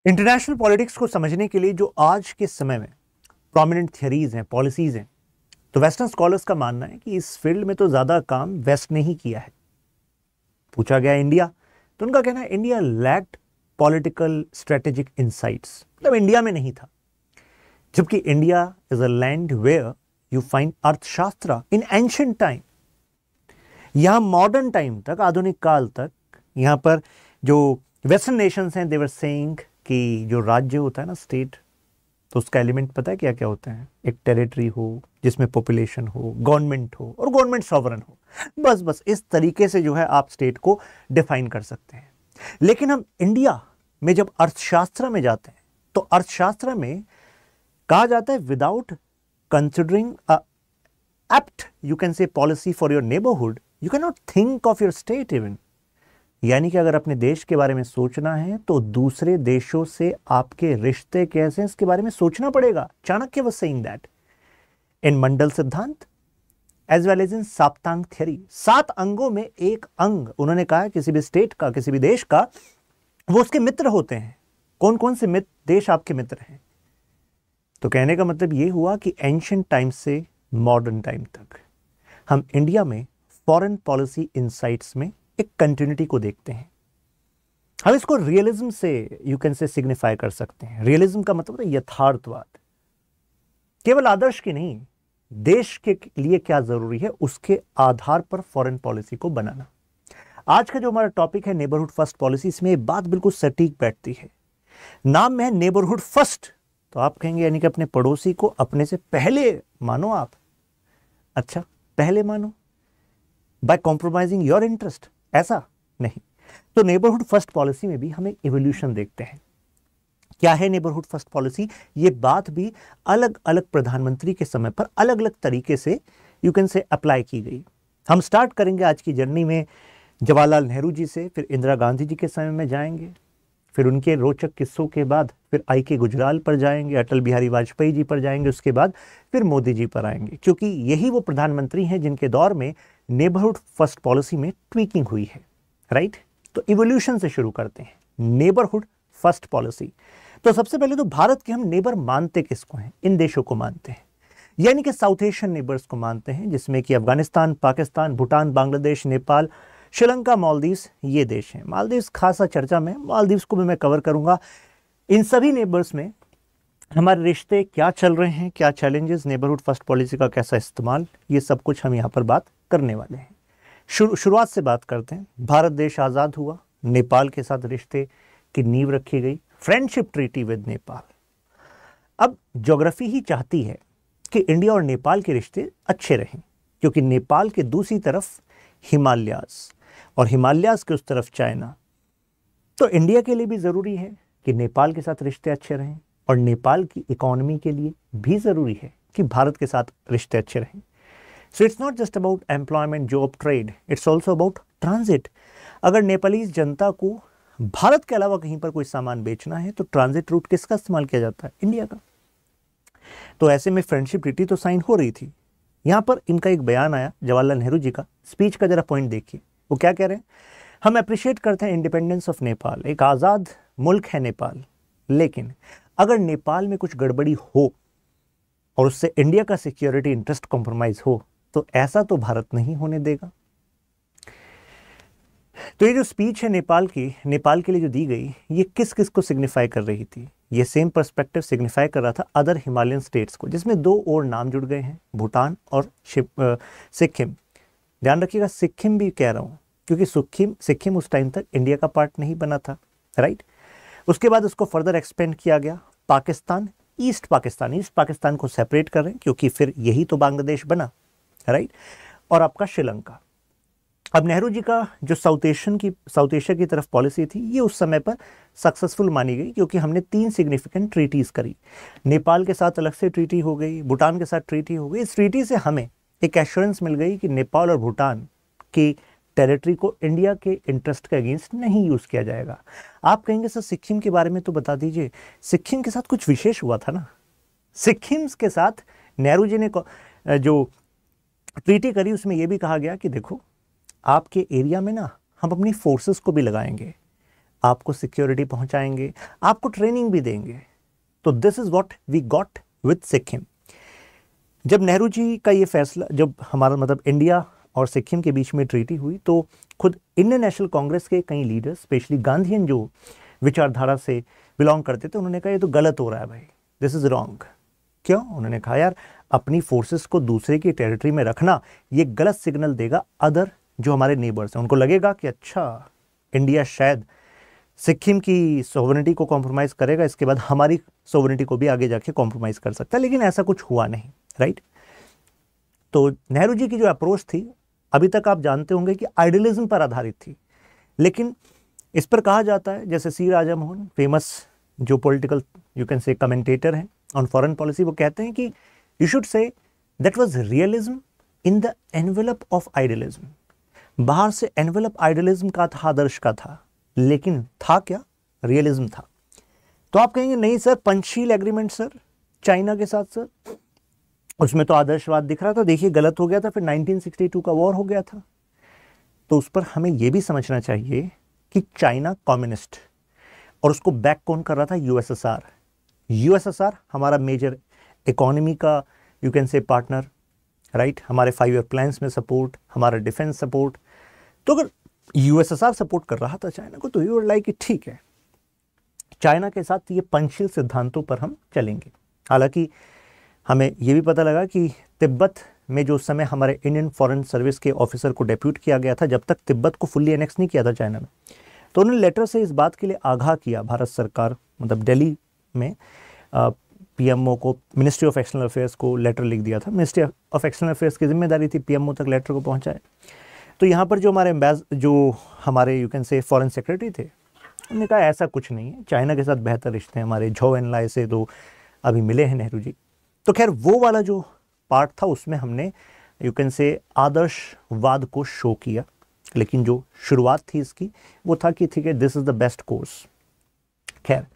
International politics को समझने के लिए जो आज के समय में प्रोमिनेंट थियरीज हैं, पॉलिसीज हैं, तो वेस्टर्न स्कॉलर्स का मानना है कि इस फील्ड में तो ज्यादा काम वेस्ट ने ही किया है। पूछा गया इंडिया, तो उनका कहना है India lacked political strategic insights, मतलब इंडिया में नहीं था। जबकि India is a land where you find Arthashastra in ancient time. यहां मॉडर्न टाइम तक, आधुनिक काल तक, यहां पर जो वेस्टर्न नेशंस हैं, दे वर सेइंग कि जो राज्य होता है ना, स्टेट, तो उसका एलिमेंट पता है क्या क्या होते हैं? एक टेरिटरी हो जिसमें पॉपुलेशन हो, गवर्नमेंट हो और गवर्नमेंट सॉवरन हो। बस इस तरीके से जो है आप स्टेट को डिफाइन कर सकते हैं। लेकिन हम इंडिया में जब अर्थशास्त्र में जाते हैं तो अर्थशास्त्र में कहा जाता है without considering apt you can से policy for your neighbourhood you can not think of your state even. यानी कि अगर अपने देश के बारे में सोचना है तो दूसरे देशों से आपके रिश्ते कैसे हैं इसके बारे में सोचना पड़ेगा। Chanakya was saying that in mandal siddhant as well as in saptang theory. 7 अंगों में एक अंग उन्होंने कहा किसी भी स्टेट का, किसी भी देश का, वो उसके मित्र होते हैं। कौन कौन से देश आपके मित्र हैं? तो कहने का मतलब ये हुआ कि एंशिएंट टाइम से मॉडर्न टाइम तक हम इंडिया में फॉरेन पॉलिसी इनसाइट्स में एक कंटिन्यूटी को देखते हैं। हम इसको रियलिज्म से यू कैन से सिग्निफाई कर सकते हैं। रियलिज्म का मतलब है यथार्थवाद, केवल आदर्श की नहीं, देश के लिए क्या जरूरी है उसके आधार पर फॉरेन पॉलिसी को बनाना। आज का जो हमारा टॉपिक है नेबरहुड फर्स्ट पॉलिसी, इसमें ये बात बिल्कुल सटीक बैठती है। नाम में है नेबरहुड फर्स्ट, तो आप कहेंगे यानी कि अपने पड़ोसी को अपने से पहले मानो आप। अच्छा, पहले मानो बाय कॉम्प्रोमाइजिंग योर इंटरेस्ट? ऐसा नहीं। तो नेबरहुड फर्स्ट पॉलिसी में भी हम एक इवोल्यूशन देखते हैं। क्या है नेबरहुड फर्स्ट पॉलिसी? ये बात भी अलग अलग प्रधानमंत्री के समय पर अलग अलग तरीके से यू कैन से अप्लाई की गई। हम स्टार्ट करेंगे आज की जर्नी में जवाहरलाल नेहरू जी से, फिर इंदिरा गांधी जी के समय में जाएंगे, फिर उनके रोचक किस्सों के बाद फिर आई.के. गुजराल पर जाएंगे, अटल बिहारी वाजपेयी जी पर जाएंगे, उसके बाद फिर मोदी जी पर आएंगे, क्योंकि यही वो प्रधानमंत्री हैं जिनके दौर में नेबरहुड फर्स्ट पॉलिसी में ट्वीकिंग हुई है, राइट। तो इवोल्यूशन से शुरू करते हैं, नेबरहुड फर्स्ट पॉलिसी। तो सबसे पहले तो भारत के हम नेबर मानते किसको हैं? इन देशों को मानते हैं, यानी कि साउथ एशियन नेबर्स को मानते हैं, जिसमें कि अफगानिस्तान, पाकिस्तान, भूटान, बांग्लादेश, नेपाल, श्रीलंका, मालदीव्स, ये देश हैं। मालदीव्स खासा चर्चा में, मालदीव्स को भी मैं कवर करूंगा। इन सभी नेबर्स में हमारे रिश्ते क्या चल रहे हैं, क्या चैलेंजेस, नेबरहुड फर्स्ट पॉलिसी का कैसा इस्तेमाल, ये सब कुछ हम यहाँ पर बात करने वाले हैं। शुरुआत से बात करते हैं। भारत देश आज़ाद हुआ, नेपाल के साथ रिश्ते की नींव रखी गई, फ्रेंडशिप ट्रीटी विद नेपाल। अब ज्योग्राफी ही चाहती है कि इंडिया और नेपाल के रिश्ते अच्छे रहें, क्योंकि नेपाल के दूसरी तरफ हिमालयाज और हिमालयाज के उस तरफ चाइना। तो इंडिया के लिए भी ज़रूरी है कि नेपाल के साथ रिश्ते अच्छे रहें, और नेपाल की इकोनॉमी के लिए भी ज़रूरी है कि भारत के साथ रिश्ते अच्छे रहें। So it's not just about employment, job, trade, it's also about transit. अगर नेपालीज जनता को भारत के अलावा कहीं पर कोई सामान बेचना है तो ट्रांजिट रूट किसका इस्तेमाल किया जाता है? इंडिया का। तो ऐसे में फ्रेंडशिप ट्रीटी तो साइन हो रही थी। यहाँ पर इनका एक बयान आया, जवाहरलाल नेहरू जी का, स्पीच का जरा पॉइंट देखिए, वो क्या कह रहे हैं। हम अप्रिशिएट करते हैं इंडिपेंडेंस ऑफ नेपाल, एक आज़ाद मुल्क है नेपाल, लेकिन अगर नेपाल में कुछ गड़बड़ी हो और उससे इंडिया का सिक्योरिटी इंटरेस्ट कॉम्प्रोमाइज हो तो ऐसा तो भारत नहीं होने देगा। तो ये जो स्पीच है नेपाल के लिए जो दी गई, ये किस किस को सिग्निफाई कर रही थी? ये सेम पर्सपेक्टिव सिग्निफाई कर रहा था अदर हिमालयन स्टेट्स को, जिसमें 2 और नाम जुड़ गए हैं, भूटान और सिक्किम। ध्यान रखिएगा, सिक्किम भी कह रहा हूं क्योंकि सिक्किम उस टाइम तक इंडिया का पार्ट नहीं बना था, राइट। उसके बाद उसको फर्दर एक्सपेंड किया गया। पाकिस्तान, ईस्ट पाकिस्तान को सेपरेट कर रहे हैं क्योंकि फिर यही तो बांग्लादेश बना, राइट। और आपका श्रीलंका। अब नेहरू जी का जो साउथ एशिया की तरफ पॉलिसी थी, ये उस समय पर सक्सेसफुल मानी गई क्योंकि हमने 3 सिग्निफिकेंट ट्रीटीज करी। नेपाल के साथ अलग से ट्रीटी हो गई, भूटान के साथ ट्रीटी हो गई। इस ट्रीटी से हमें एक एश्योरेंस मिल गई कि नेपाल और भूटान की टेरिटरी को इंडिया के इंटरेस्ट के अगेंस्ट नहीं यूज किया जाएगा। आप कहेंगे सर सिक्किम के बारे में तो बता दीजिए। सिक्किम के साथ कुछ विशेष हुआ था ना। सिक्किम के साथ नेहरू जी ने जो ट्रीटी करी उसमें यह भी कहा गया कि देखो, आपके एरिया में ना हम अपनी फोर्सेस को भी लगाएंगे, आपको सिक्योरिटी पहुंचाएंगे, आपको ट्रेनिंग भी देंगे। तो this is what we got with Sikkim. जब नेहरू जी का ये फैसला, जब हमारा मतलब इंडिया और सिक्किम के बीच में ट्रीटी हुई, तो खुद इंडियन नेशनल कांग्रेस के कई लीडर्स, स्पेशली गांधीयन जो विचारधारा से बिलोंग करते थे, उन्होंने कहा ये तो गलत हो रहा है भाई, दिस इज रॉन्ग। क्यों? उन्होंने कहा यार अपनी फोर्सेस को दूसरे की टेरिटरी में रखना ये गलत सिग्नल देगा अदर जो हमारे नेबर्स हैं। उनको लगेगा कि अच्छा इंडिया शायद सिक्किम की सोवरेनिटी को कॉम्प्रोमाइज़ करेगा, इसके बाद हमारी सोवरेनिटी को भी आगे जाके कॉम्प्रोमाइज़ कर सकता है, लेकिन ऐसा कुछ हुआ नहीं, राइट। तो नेहरू जी की जो अप्रोच थी, अभी तक आप जानते होंगे कि आइडियलिज्म पर आधारित थी, लेकिन इस पर कहा जाता है, जैसे सी राजा मोहन, फेमस जो पॉलिटिकल यू कैन से कमेंटेटर हैं ऑन फॉरेन पॉलिसी, वो कहते हैं कि you should say that was realism in the envelope of idealism. बाहर से एनवेलप आइडियलिज्म का था, आदर्श का था, लेकिन था क्या? रियलिज्म था। तो आप कहेंगे नहीं sir, Panchsheel agreement sir China के साथ सर, उसमें तो आदर्शवाद दिख रहा था, देखिए गलत हो गया था, फिर 1962 का वॉर हो गया था। तो उस पर हमें यह भी समझना चाहिए कि चाइना कम्युनिस्ट, और उसको बैक कौन कर रहा था? यूएसएसआर। यूएसएसआर हमारा मेजर इकोनॉमी का यू कैन से पार्टनर, राइट, हमारे 5 ईयर प्लान्स में सपोर्ट, हमारा डिफेंस सपोर्ट। तो अगर यूएसएसआर सपोर्ट कर रहा था चाइना को, तो यू वुड लाइक कि ठीक है, चाइना के साथ ये पंचशील सिद्धांतों पर हम चलेंगे। हालांकि हमें यह भी पता लगा कि तिब्बत में जो उस समय हमारे इंडियन फॉरेन सर्विस के ऑफिसर को डेप्यूट किया गया था, जब तक तिब्बत को फुल्ली एनेक्स नहीं किया था चाइना में, तो उन्होंने लेटर से इस बात के लिए आगाह किया भारत सरकार, मतलब दिल्ली में पीएमओ को, मिनिस्ट्री ऑफ एक्सटर्नल अफेयर्स को लेटर लिख दिया था। मिनिस्ट्री ऑफ एक्सटर्नल अफेयर्स की जिम्मेदारी थी पीएमओ तक लेटर को पहुंचाए। तो यहाँ पर जो हमारे यू कैन से फॉरेन सेक्रेटरी थे, उन्होंने कहा ऐसा कुछ नहीं है, चाइना के साथ बेहतर रिश्ते हैं हमारे, झो एन लाई से तो अभी मिले हैं नेहरू जी। तो खैर वो वाला जो पार्ट था उसमें हमने यू कैन से आदर्शवाद को शो किया, लेकिन जो शुरुआत थी इसकी वो था कि ठीक है, this is the best course. खैर,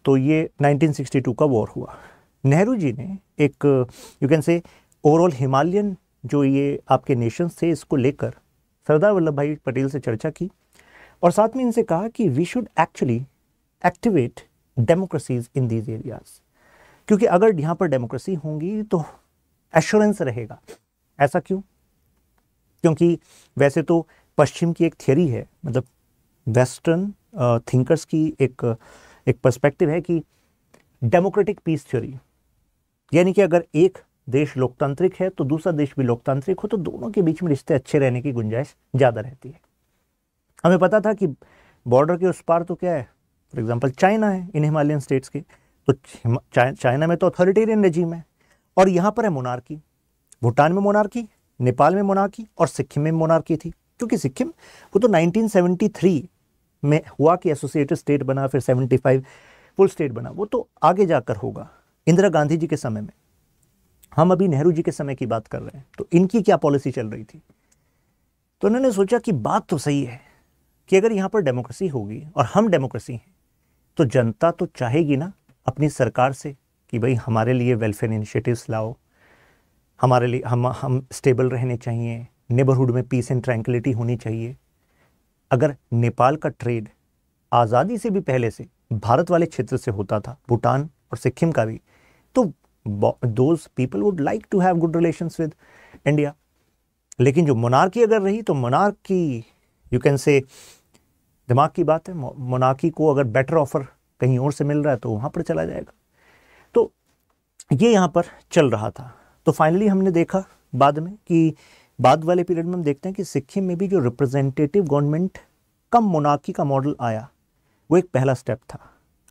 तो ये 1962 का वॉर हुआ। नेहरू जी ने एक यू कैन से ओवरऑल हिमालयन जो ये आपके नेशंस थे, इसको लेकर सरदार वल्लभ भाई पटेल से चर्चा की, और साथ में इनसे कहा कि we should actually activate democracies in these areas, क्योंकि अगर यहाँ पर डेमोक्रेसी होंगी तो एश्योरेंस रहेगा। ऐसा क्यों? क्योंकि वैसे तो पश्चिम की एक थियरी है, मतलब वेस्टर्न थिंकर्स की एक पर्सपेक्टिव है कि डेमोक्रेटिक पीस थ्योरी, यानी कि अगर एक देश लोकतांत्रिक है तो दूसरा देश भी लोकतांत्रिक हो, तो दोनों के बीच में रिश्ते अच्छे रहने की गुंजाइश ज़्यादा रहती है। हमें पता था कि बॉर्डर के उस पार तो क्या है, फॉर एग्जांपल चाइना है इन हिमालयन स्टेट्स के, तो चाइना में तो अथॉरिटेरियन रेजिम है, और यहाँ पर है मोनार्की। भूटान में मोनार्की, नेपाल में मोनार्की, और सिक्किम में मोनार्की थी। क्योंकि सिक्किम वो तो 1973 में हुआ कि एसोसिएटेड स्टेट बना, फिर 75 फुल स्टेट बना, वो तो आगे जाकर होगा इंदिरा गांधी जी के समय में। हम अभी नेहरू जी के समय की बात कर रहे हैं, तो इनकी क्या पॉलिसी चल रही थी? तो उन्होंने सोचा कि बात तो सही है कि अगर यहाँ पर डेमोक्रेसी होगी और हम डेमोक्रेसी हैं, तो जनता तो चाहेगी ना अपनी सरकार से कि भाई हमारे लिए वेलफेयर इनिशिएटिव्स लाओ, हमारे लिए हम स्टेबल रहने चाहिए, नेबरहुड में पीस एंड ट्रैंक्विलिटी होनी चाहिए। अगर नेपाल का ट्रेड आज़ादी से भी पहले से भारत वाले क्षेत्र से होता था, भूटान और सिक्किम का भी, तो those people would like to have good relations with India. लेकिन जो मोनार्की अगर रही, तो मोनार्की यू कैन से दिमाग की बात है, मोनार्की को अगर बेटर ऑफर कहीं और से मिल रहा है तो वहाँ पर चला जाएगा। तो ये यहाँ पर चल रहा था। तो फाइनली हमने देखा बाद में कि बाद वाले पीरियड में हम देखते हैं कि सिक्किम में भी जो रिप्रेजेंटेटिव गवर्नमेंट कम मोनार्की का मॉडल आया, वो एक पहला स्टेप था।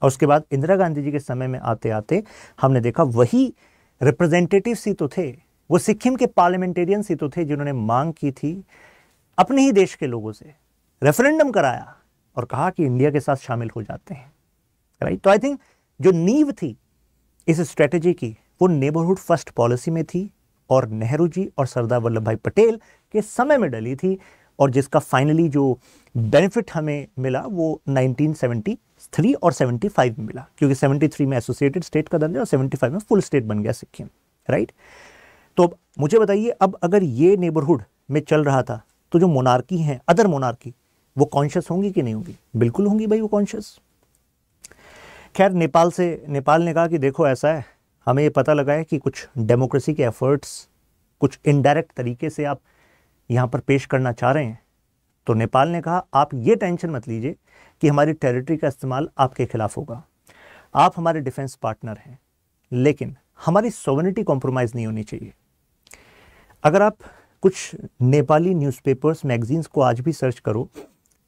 और उसके बाद इंदिरा गांधी जी के समय में आते आते हमने देखा वही रिप्रेजेंटेटिव ही तो थे, वो सिक्किम के पार्लियामेंटेरियंस ही तो थे जिन्होंने मांग की थी अपने ही देश के लोगों से, रेफरेंडम कराया और कहा कि इंडिया के साथ शामिल हो जाते हैं, राइट। तो आई थिंक जो नींव थी इस स्ट्रेटेजी की, वो नेबरहुड फर्स्ट पॉलिसी में थी, और नेहरू जी और सरदार वल्लभ भाई पटेल के समय में डली थी, और जिसका फाइनली जो बेनिफिट हमें मिला वो 1973 और 75 में मिला, क्योंकि 73 में एसोसिएटेड स्टेट का दर्जा और 75 में फुल स्टेट बन गया सिक्किम, राइट। तो अब मुझे बताइए, अब अगर ये नेबरहुड में चल रहा था, तो जो मोनार्की हैं, अदर मोनार्की, वो कॉन्शियस होंगी कि नहीं होंगी? बिल्कुल होंगी भाई, वो कॉन्शियस। खैर, नेपाल ने कहा कि देखो ऐसा है, हमें ये पता लगा है कि कुछ डेमोक्रेसी के एफर्ट्स कुछ इनडायरेक्ट तरीके से आप यहाँ पर पेश करना चाह रहे हैं। तो नेपाल ने कहा आप ये टेंशन मत लीजिए कि हमारी टेरिटरी का इस्तेमाल आपके खिलाफ होगा, आप हमारे डिफेंस पार्टनर हैं, लेकिन हमारी सॉवरेनिटी कॉम्प्रोमाइज़ नहीं होनी चाहिए। अगर आप कुछ नेपाली न्यूज़पेपर्स मैगजीन्स को आज भी सर्च करो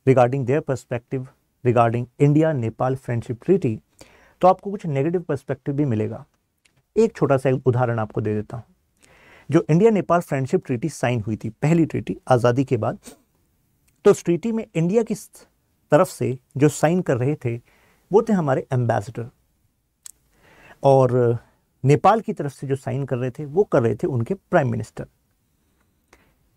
regarding their perspective regarding India Nepal friendship treaty, तो आपको कुछ नेगेटिव पर्सपेक्टिव भी मिलेगा। एक छोटा सा उदाहरण आपको दे देता हूँ। जो India Nepal friendship treaty sign हुई थी, पहली ट्रीटी आज़ादी के बाद, तो उस ट्रीटी में इंडिया की तरफ से जो साइन कर रहे थे वो थे हमारे एम्बेसडर, और नेपाल की तरफ से जो साइन कर रहे थे वो कर रहे थे उनके प्राइम मिनिस्टर।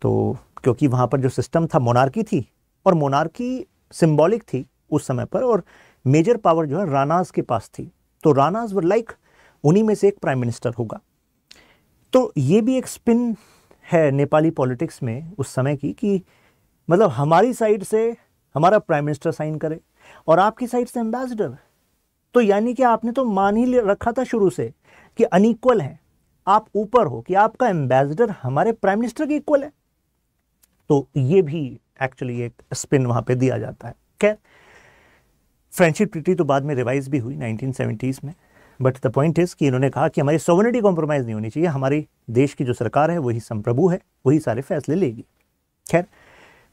तो क्योंकि वहाँ पर जो सिस्टम था मोनार्की थी, और मोनार्की सिंबॉलिक थी उस समय पर, और मेजर पावर जो है राणाज के पास थी, तो राणाज वर लाइक उन्हीं में से एक प्राइम मिनिस्टर होगा। तो ये भी एक स्पिन है नेपाली पॉलिटिक्स में उस समय की, कि मतलब हमारी साइड से हमारा प्राइम मिनिस्टर साइन करे और आपकी साइड से एम्बेसडर। तो यानी कि आपने तो मान ही रखा था शुरू से कि अनइक्वल है, आप ऊपर हो, कि आपका एम्बेसडर हमारे प्राइम मिनिस्टर के इक्वल है। तो ये भी एक्चुअली एक स्पिन वहां पे दिया जाता है। खैर, फ्रेंडशिप ट्रीटी तो बाद में रिवाइज भी हुई 1970s में, बट द पॉइंट इज कि इन्होंने कहा कि हमारी सॉवरेनिटी कॉम्प्रोमाइज नहीं होनी चाहिए, हमारी देश की जो सरकार है वही संप्रभु है, वही सारे फैसले लेगी। खैर,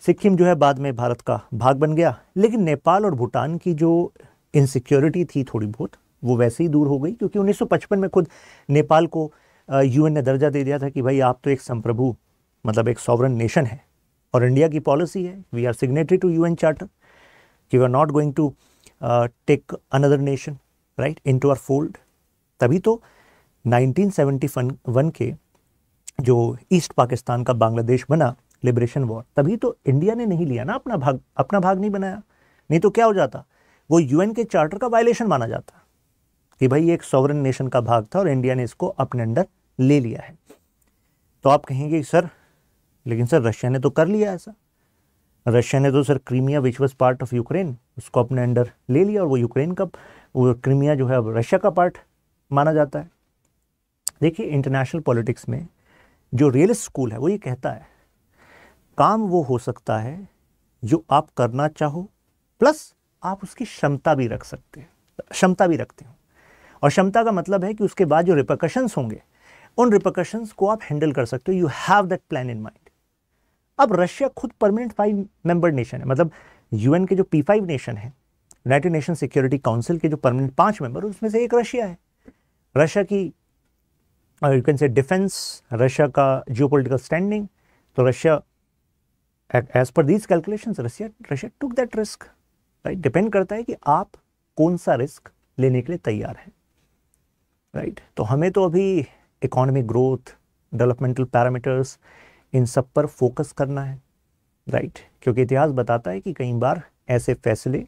सिक्किम जो है बाद में भारत का भाग बन गया, लेकिन नेपाल और भूटान की जो इनसिक्योरिटी थी थोड़ी बहुत, वो वैसे ही दूर हो गई, क्योंकि 1955 में खुद नेपाल को यूएन ने दर्जा दे दिया था कि भाई आप तो एक संप्रभु, मतलब एक सॉवरन नेशन है, और इंडिया की पॉलिसी है, we are signatory to UN charter, कि we are not going to take another nation right into our fold. तभी तो 1971 के जो ईस्ट पाकिस्तान का बांग्लादेश बना, लिबरेशन वॉर, तभी तो इंडिया ने नहीं लिया ना अपना भाग नहीं बनाया। नहीं तो क्या हो जाता, वो यूएन के चार्टर का वायलेशन माना जाता कि भाई एक सॉवरन नेशन का भाग था और इंडिया ने इसको अपने अंडर ले लिया है। तो आप कहेंगे सर, लेकिन सर रशिया ने तो कर लिया ऐसा, रशिया ने तो sir Crimea which was part of Ukraine, उसको अपने अंडर ले लिया, और वो यूक्रेन का, वो क्रीमिया जो है अब रशिया का पार्ट माना जाता है। देखिए, इंटरनेशनल पॉलिटिक्स में जो रियलिस्ट स्कूल है वो ये कहता है काम वो हो सकता है जो आप करना चाहो, प्लस आप उसकी क्षमता भी रख सकते हैं, क्षमता भी रखते हो, और क्षमता का मतलब है कि उसके बाद जो रिपरकशंस होंगे उन रिपरकशंस को आप हैंडल कर सकते हो, you have that plan in mind. अब रशिया खुद परमानेंट 5 मेंबर नेशन है, मतलब यूएन के जो P5 नेशन है, यूनाइटेड नेशन सिक्योरिटी काउंसिल के जो परमानेंट 5 मेंबर, उसमें से एक रशिया है। रशिया की you can say defence, Russia का जियोपॉलिटिकल स्टैंडिंग, तो Russia as per these calculations Russia took that risk right. Depend करता है कि आप कौन सा रिस्क लेने के लिए तैयार हैं राइट। तो हमें तो अभी इकोनॉमिक ग्रोथ, डेवलपमेंटल पैरामीटर्स, इन सब पर फोकस करना है राइट, क्योंकि इतिहास बताता है कि कई बार ऐसे फैसले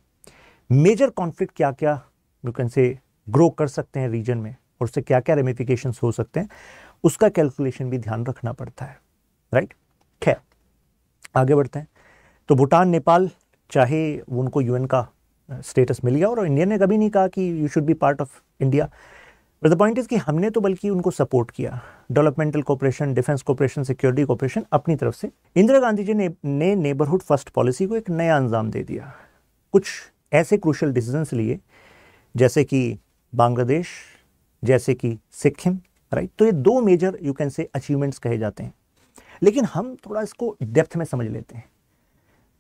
मेजर कॉन्फ्लिक्ट क्या क्या यू कैन से ग्रो कर सकते हैं रीजन में, और उससे क्या क्या रेमिफिकेशंस हो सकते हैं, उसका कैलकुलेशन भी ध्यान रखना पड़ता है राइट। खैर, आगे बढ़ते हैं। तो भूटान, नेपाल, चाहे उनको यूएन का स्टेटस मिल गया, और इंडिया ने कभी नहीं कहा कि you should be part of India, but the point is कि हमने तो बल्कि उनको सपोर्ट किया, developmental cooperation, defence cooperation, security cooperation अपनी तरफ से। इंदिरा गांधी जी ने नेबरहुड फर्स्ट पॉलिसी को एक नया अंजाम दे दिया, कुछ ऐसे क्रूशियल डिसीजंस लिए जैसे कि बांग्लादेश, जैसे कि सिक्किम राइट। तो ये 2 major you can say achievements कहे जाते हैं, लेकिन हम थोड़ा इसको डेप्थ में समझ लेते हैं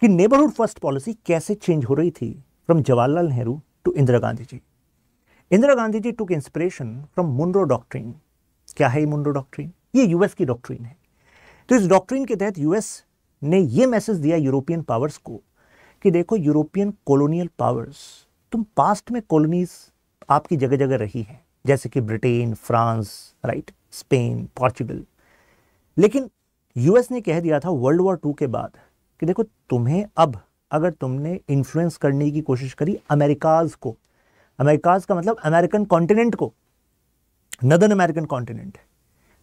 कि नेबरहुड फर्स्ट पॉलिसी कैसे चेंज हो रही थी from Jawaharlal Nehru to Indira Gandhi ji. Indira Gandhi ji took inspiration from Monroe doctrine. क्या है ये मुनरो डॉक्ट्रिन? ये यूएस की डॉक्ट्रिन है। तो इस डॉक्ट्रिन के तहत यूएस ने ये मैसेज दिया यूरोपियन पावर्स को कि देखो यूरोपियन कॉलोनियल पावर्स, तुम पास्ट में कॉलोनीज आपकी जगह जगह रही हैं, जैसे कि Britain, France right, Spain, Portugal, लेकिन यूएस ने कह दिया था वर्ल्ड वॉर 2 के बाद कि देखो तुम्हें अब अगर तुमने इन्फ्लुएंस करने की कोशिश करी अमेरिकाज को, अमेरिकाज का मतलब अमेरिकन कॉन्टिनेंट को, नदर्न अमेरिकन कॉन्टिनेंट,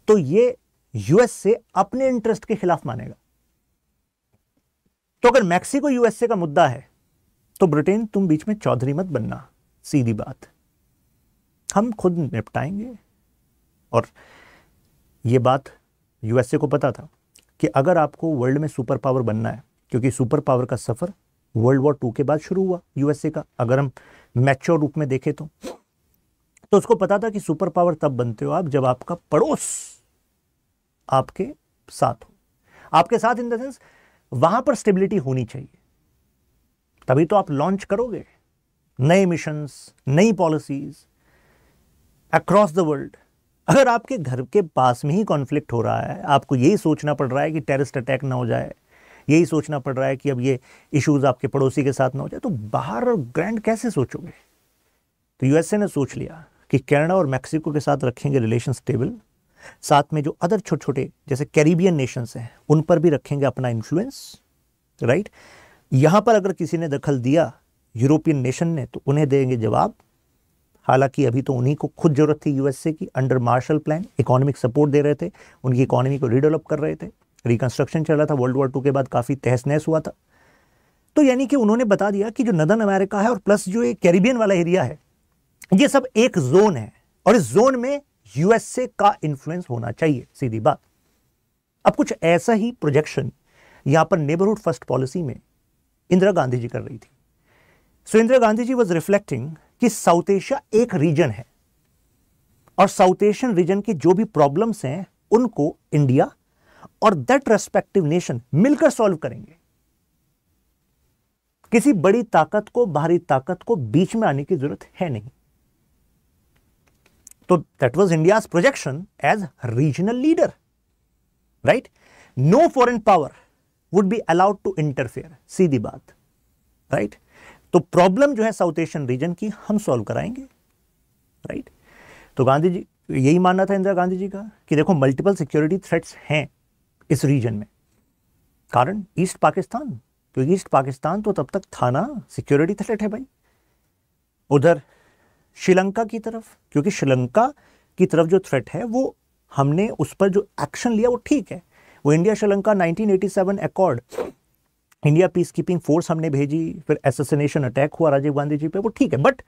तो ये यूएस से अपने इंटरेस्ट के खिलाफ मानेगा। तो अगर मैक्सिको यूएसए का मुद्दा है तो ब्रिटेन तुम बीच में चौधरी मत बनना, सीधी बात, हम खुद निपटाएंगे। और यह बात यूएसए को पता था कि अगर आपको वर्ल्ड में सुपर पावर बनना है, क्योंकि सुपर पावर का सफर वर्ल्ड वॉर 2 के बाद शुरू हुआ यूएसए का, अगर हम मैच्योर रूप में देखें तो उसको पता था कि सुपर पावर तब बनते हो आप जब आपका पड़ोस आपके साथ हो, आपके साथ इन द सेंस वहां पर स्टेबिलिटी होनी चाहिए, तभी तो आप लॉन्च करोगे नए मिशंस, नई पॉलिसीज अक्रॉस द वर्ल्ड। अगर आपके घर के पास में ही कॉन्फ्लिक्ट हो रहा है, आपको यही सोचना पड़ रहा है कि टेररिस्ट अटैक ना हो जाए, यही सोचना पड़ रहा है कि अब ये इश्यूज आपके पड़ोसी के साथ ना हो जाए, तो बाहर ग्रैंड कैसे सोचोगे? तो यूएसए ने सोच लिया कि कनाडा और मैक्सिको के साथ रखेंगे रिलेशन स्टेबल, साथ में जो अदर छोटे छोटे जैसे कैरिबियन नेशंस हैं उन पर भी रखेंगे अपना इन्फ्लुएंस, राइट। यहां पर अगर किसी ने दखल दिया यूरोपियन नेशन ने तो उन्हें देंगे जवाब। हालांकि अभी तो उन्हीं को खुद जरूरत थी यूएसए की, under Marshall plan economic support दे रहे थे, उनकी इकोनॉमी को रीडेवलप कर रहे थे, रिकंस्ट्रक्शन चल रहा था, वर्ल्ड वॉर 2 के बाद काफी तहस नहस हुआ था। तो यानी कि उन्होंने बता दिया कि जो नदर्न अमेरिका है और प्लस जो ये कैरिबियन वाला एरिया है, ये सब एक जोन है और इस जोन में यूएसए का इन्फ्लुएंस होना चाहिए, सीधी बात। अब कुछ ऐसा ही प्रोजेक्शन यहां पर नेबरहुड फर्स्ट पॉलिसी में इंदिरा गांधी जी कर रही थी। सो इंदिरा गांधी जी वाज रिफ्लेक्टिंग कि साउथ एशिया एक रीजन है और साउथ एशियन रीजन की जो भी प्रॉब्लम्स हैं उनको इंडिया और दैट रेस्पेक्टिव नेशन मिलकर सॉल्व करेंगे। किसी बड़ी ताकत को, बाहरी ताकत को बीच में आने की जरूरत है नहीं। तो that was India's projection as regional leader, right. No foreign power would be allowed to interfere, सीधी बात, राइट। तो प्रॉब्लम जो है साउथ एशियन रीजन की हम सॉल्व कराएंगे, राइट। तो गांधी जी यही मानना था इंदिरा गांधी जी का कि देखो मल्टीपल सिक्योरिटी थ्रेट्स हैं इस रीजन में, कारण ईस्ट पाकिस्तान, तो ईस्ट पाकिस्तान तो तब तक था ना सिक्योरिटी थ्रेट है भाई। उधर श्रीलंका की तरफ, क्योंकि श्रीलंका की तरफ जो थ्रेट है वो हमने उस पर जो एक्शन लिया वो ठीक है, वो India Sri Lanka 1987 accord, India peace keeping force हमने भेजी, फिर एसेसिनेशन अटैक हुआ राजीव गांधी जी पे, वो ठीक है। बट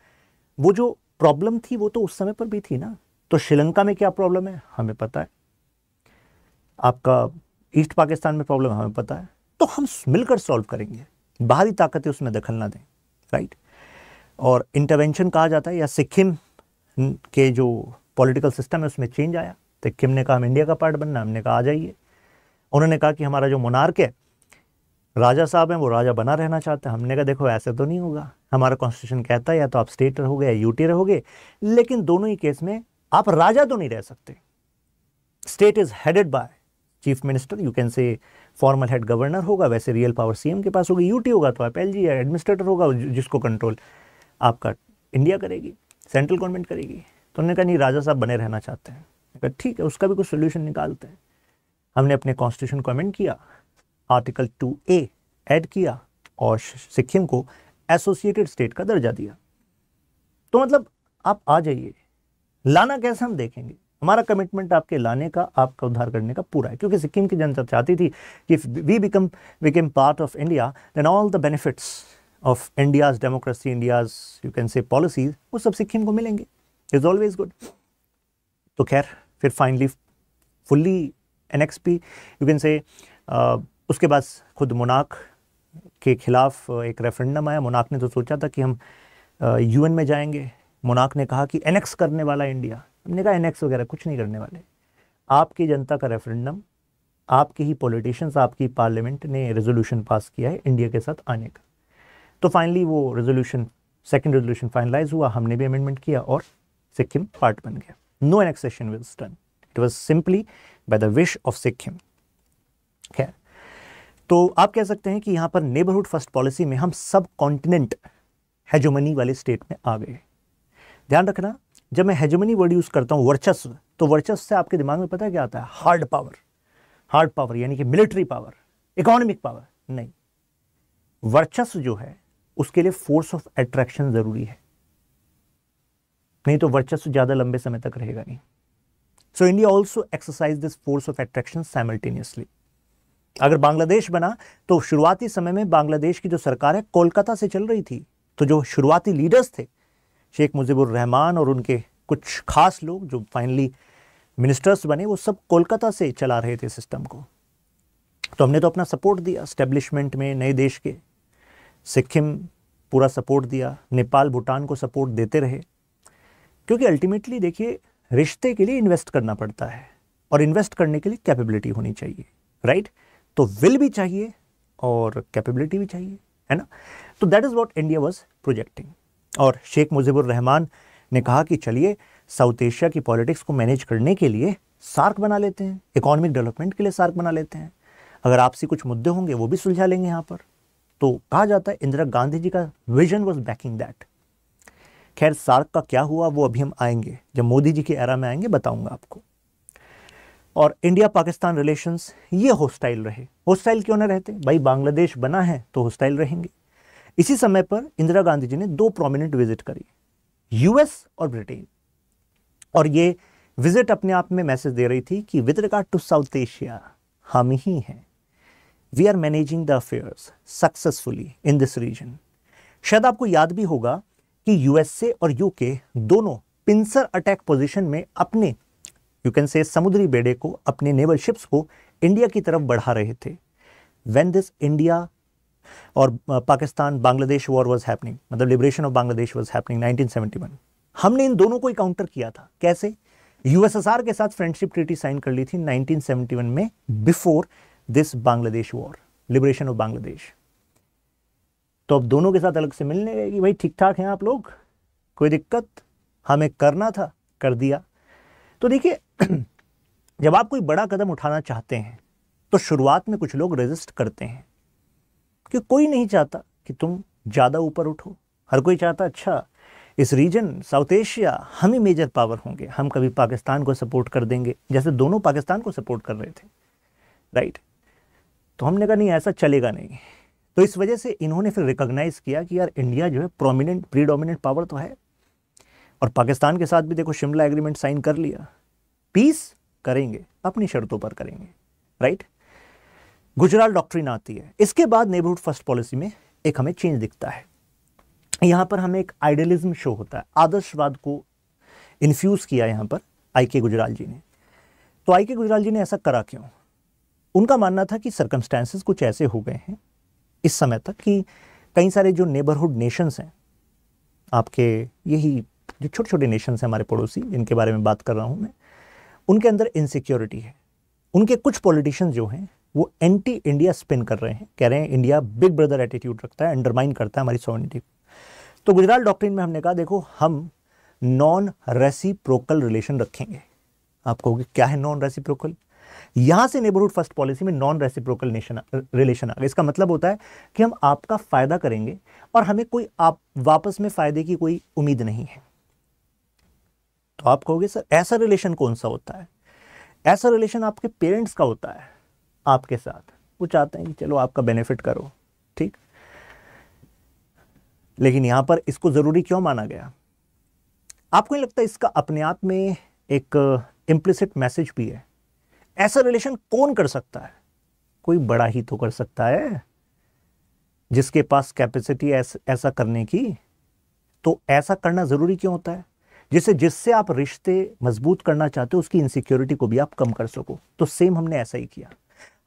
वो जो प्रॉब्लम थी वो तो उस समय पर भी थी ना। तो श्रीलंका में क्या प्रॉब्लम है हमें पता है, आपका ईस्ट पाकिस्तान में प्रॉब्लम हमें पता है, तो हम मिलकर सॉल्व करेंगे, बाहरी ताकतें उसमें दखल ना दें, राइट। और इंटरवेंशन कहा जाता है, या सिक्किम के जो पॉलिटिकल सिस्टम है उसमें चेंज आया, सिक्किम ने कहा हम इंडिया का पार्ट बनना, हमने कहा आ जाइए। उन्होंने कहा कि हमारा जो मोनार्क है, राजा साहब हैं, वो राजा बना रहना चाहते हैं। हमने कहा देखो ऐसे तो नहीं होगा, हमारा कॉन्स्टिट्यूशन कहता है या तो आप स्टेट रहोगे या यूटी रहोगे, लेकिन दोनों ही केस में आप राजा तो नहीं रह सकते। State is headed by chief minister, you can से फॉर्मल हेड गवर्नर होगा, वैसे रियल पावर सीएम के पास होगी। यूटी होगा तो आप एलजी या एडमिनिस्ट्रेटर होगा, जिसको कंट्रोल आपका इंडिया करेगी, सेंट्रल गवर्नमेंट करेगी। तो उन्होंने कहा नहीं राजा साहब बने रहना चाहते हैं। कहा ठीक है, उसका भी कुछ सोल्यूशन निकालते हैं। हमने अपने कॉन्स्टिट्यूशन को अमेंड किया, आर्टिकल 2A ऐड किया और सिक्किम को एसोसिएटेड स्टेट का दर्जा दिया। तो मतलब आप आ जाइए, लाना कैसे हम देखेंगे, हमारा कमिटमेंट आपके लाने का, आपका उद्धार करने का पूरा है। क्योंकि सिक्किम की जनता चाहती थी कि we become part of India, then all the benefits of India's democracy, India's you can say policies, वो सब सिक्किम को मिलेंगे, इज ऑलवेज गुड। तो खैर फिर फाइनली फुल्ली एनेक्स भी यू कैन से, उसके बाद खुद मोनार्क के खिलाफ एक रेफरेंडम आया। मोनार्क ने तो सोचा था कि हम यूएन में जाएंगे, मोनार्क ने कहा कि एनेक्स करने वाला इंडिया। हमने कहा एनेक्स वगैरह कुछ नहीं करने वाले, आपकी जनता का रेफरेंडम, आपके ही पॉलिटिशियंस, आपकी पार्लियामेंट ने रेजोल्यूशन पास किया है इंडिया के साथ आने का। तो फाइनली वो रेजोल्यूशन, सेकेंड रेजोल्यूशन फाइनलाइज हुआ, हमने भी अमेंडमेंट किया और सिक्किम पार्ट बन गया। No annexation was done, it was simply by the wish of Sikkim. खैर, तो आप कह सकते हैं कि यहां पर नेबरहुड फर्स्ट पॉलिसी में हम सब कॉन्टिनेंट हेजोमनी वाले स्टेट में आ गए। ध्यान रखना, जब मैं हेजोमनी वर्ड यूज करता हूं वर्चस्व, तो वर्चस्व से आपके दिमाग में पता है क्या आता है? Hard power. हार्ड पावर यानी कि मिलिट्री पावर, इकोनॉमिक पावर नहीं। वर्चस्व जो है उसके लिए फोर्स ऑफ अट्रैक्शन जरूरी है, नहीं तो वर्चस्व ज्यादा लंबे समय तक रहेगा नहीं। So India also exercise this force of attraction simultaneously. अगर बांग्लादेश बना तो शुरुआती समय में बांग्लादेश की जो सरकार है कोलकाता से चल रही थी, तो जो शुरुआती लीडर्स थे शेख मुजीबुर रहमान और उनके कुछ खास लोग जो फाइनली मिनिस्टर्स बने, वो सब कोलकाता से चला रहे थे सिस्टम को। तो हमने तो अपना सपोर्ट दिया एस्टेब्लिशमेंट में नए देश के, सिक्किम पूरा सपोर्ट दिया, नेपाल भूटान को सपोर्ट देते रहे, क्योंकि अल्टीमेटली देखिए रिश्ते के लिए इन्वेस्ट करना पड़ता है और इन्वेस्ट करने के लिए कैपेबिलिटी होनी चाहिए, राइट? तो विल भी चाहिए और कैपेबिलिटी भी चाहिए, है ना? तो that is what India was projecting. और शेख मुजीबुर रहमान ने कहा कि चलिए साउथ एशिया की पॉलिटिक्स को मैनेज करने के लिए सार्क बना लेते हैं, इकोनॉमिक डेवलपमेंट के लिए सार्क बना लेते हैं, अगर आपसी कुछ मुद्दे होंगे वो भी सुलझा लेंगे यहाँ पर। तो कहा जाता है इंदिरा गांधी जी का विजन वाज बैकिंग दैट। खैर सार्क का क्या हुआ वो अभी हम आएंगे, जब मोदी जी के एरा में आएंगे बताऊंगा आपको। और इंडिया पाकिस्तान रिलेशंस ये हॉस्टाइल रहे। हॉस्टाइल क्यों ना रहते भाई, बांग्लादेश बना है तो हॉस्टाइल रहेंगे। इसी समय पर इंदिरा गांधी जी ने 2 प्रोमिनेंट विजिट करी, यूएस और ब्रिटेन। और ये विजिट अपने आप में मैसेज दे रही थी कि with regard to South Asia हम ही हैं, we are managing the affairs successfully in this region. शायद आपको याद भी होगा कि यूएसए और यूके दोनों पिंसर अटैक पोजीशन में अपने यू कैन से समुद्री बेड़े को, अपने नेवल शिप्स को इंडिया की तरफ बढ़ा रहे थे व्हेन दिस इंडिया और Pakistan Bangladesh war was happening, मतलब liberation of Bangladesh was happening 1971। हमने इन दोनों को ही काउंटर किया था। कैसे? यूएसएसआर के साथ फ्रेंडशिप ट्रीटी साइन कर ली थी 1971 में, before this Bangladesh war, liberation of Bangladesh. तो अब दोनों के साथ अलग से मिलने गए कि भाई ठीक ठाक हैं आप लोग, कोई दिक्कत? हमें करना था, कर दिया। तो देखिए जब आप कोई बड़ा कदम उठाना चाहते हैं तो शुरुआत में कुछ लोग रेजिस्ट करते हैं, कि कोई नहीं चाहता कि तुम ज्यादा ऊपर उठो। हर कोई चाहता अच्छा इस रीजन साउथ एशिया हम ही मेजर पावर होंगे, हम कभी पाकिस्तान को सपोर्ट कर देंगे, जैसे दोनों पाकिस्तान को सपोर्ट कर रहे थे, राइट? तो हमने कहा नहीं ऐसा चलेगा नहीं। तो इस वजह से इन्होंने फिर रिकॉग्नाइज किया कि यार इंडिया जो है प्रोमिनेंट प्रीडोमिनेंट पावर तो है, और पाकिस्तान के साथ भी देखो शिमला एग्रीमेंट साइन कर लिया, पीस करेंगे, अपनी शर्तों पर करेंगे, राइट? गुजराल डॉक्ट्रिन आती है। इसके बाद नेबरहुड फर्स्ट पॉलिसी में एक हमें चेंज दिखता है। यहां पर हमें एक आइडियलिज्म शो होता है, आदर्शवाद को इन्फ्यूज किया यहां पर आई.के. गुजराल जी ने। तो आई.के. गुजराल जी ने ऐसा करा क्यों? उनका मानना था कि सर्कमस्टेंसेस कुछ ऐसे हो गए हैं इस समय तक कि कई सारे जो नेबरहुड नेशंस हैं, आपके यही जो छोटे छोटे नेशंस हैं हमारे पड़ोसी जिनके बारे में बात कर रहा हूं मैं, उनके अंदर इनसिक्योरिटी है। उनके कुछ पॉलिटिशियंस जो हैं वो एंटी इंडिया स्पिन कर रहे हैं, कह रहे हैं इंडिया बिग ब्रदर एटीट्यूड रखता है, अंडरमाइन करता है हमारी सॉवरेनिटी। तो गुजराल डॉक्ट्रिन में हमने कहा देखो हम नॉन रेसिप्रोकल रिलेशन रखेंगे। आप कहोगे क्या है नॉन रेसिप्रोकल? यहां से नेबरहुड फर्स्ट पॉलिसी में नॉन रेसिप्रोकल रिलेशन आ गया। इसका मतलब होता है कि हम आपका फायदा करेंगे और हमें कोई आप वापस में फायदे की कोई उम्मीद नहीं है। तो आप कहोगे सर ऐसा रिलेशन कौन सा होता है? ऐसा रिलेशन आपके पेरेंट्स का होता है आपके साथ, वो चाहते हैं कि चलो आपका बेनिफिट करो, ठीक। लेकिन यहां पर इसको जरूरी क्यों माना गया? आपको नहीं लगता इसका अपने आप में एक इम्प्लिसिट मैसेज भी है? ऐसा रिलेशन कौन कर सकता है? कोई बड़ा ही तो कर सकता है जिसके पास कैपेसिटी ऐसा करने की। तो ऐसा करना जरूरी क्यों होता है? जिससे आप रिश्ते मजबूत करना चाहते हो उसकी इनसिक्योरिटी को भी आप कम कर सको। तो सेम हमने ऐसा ही किया।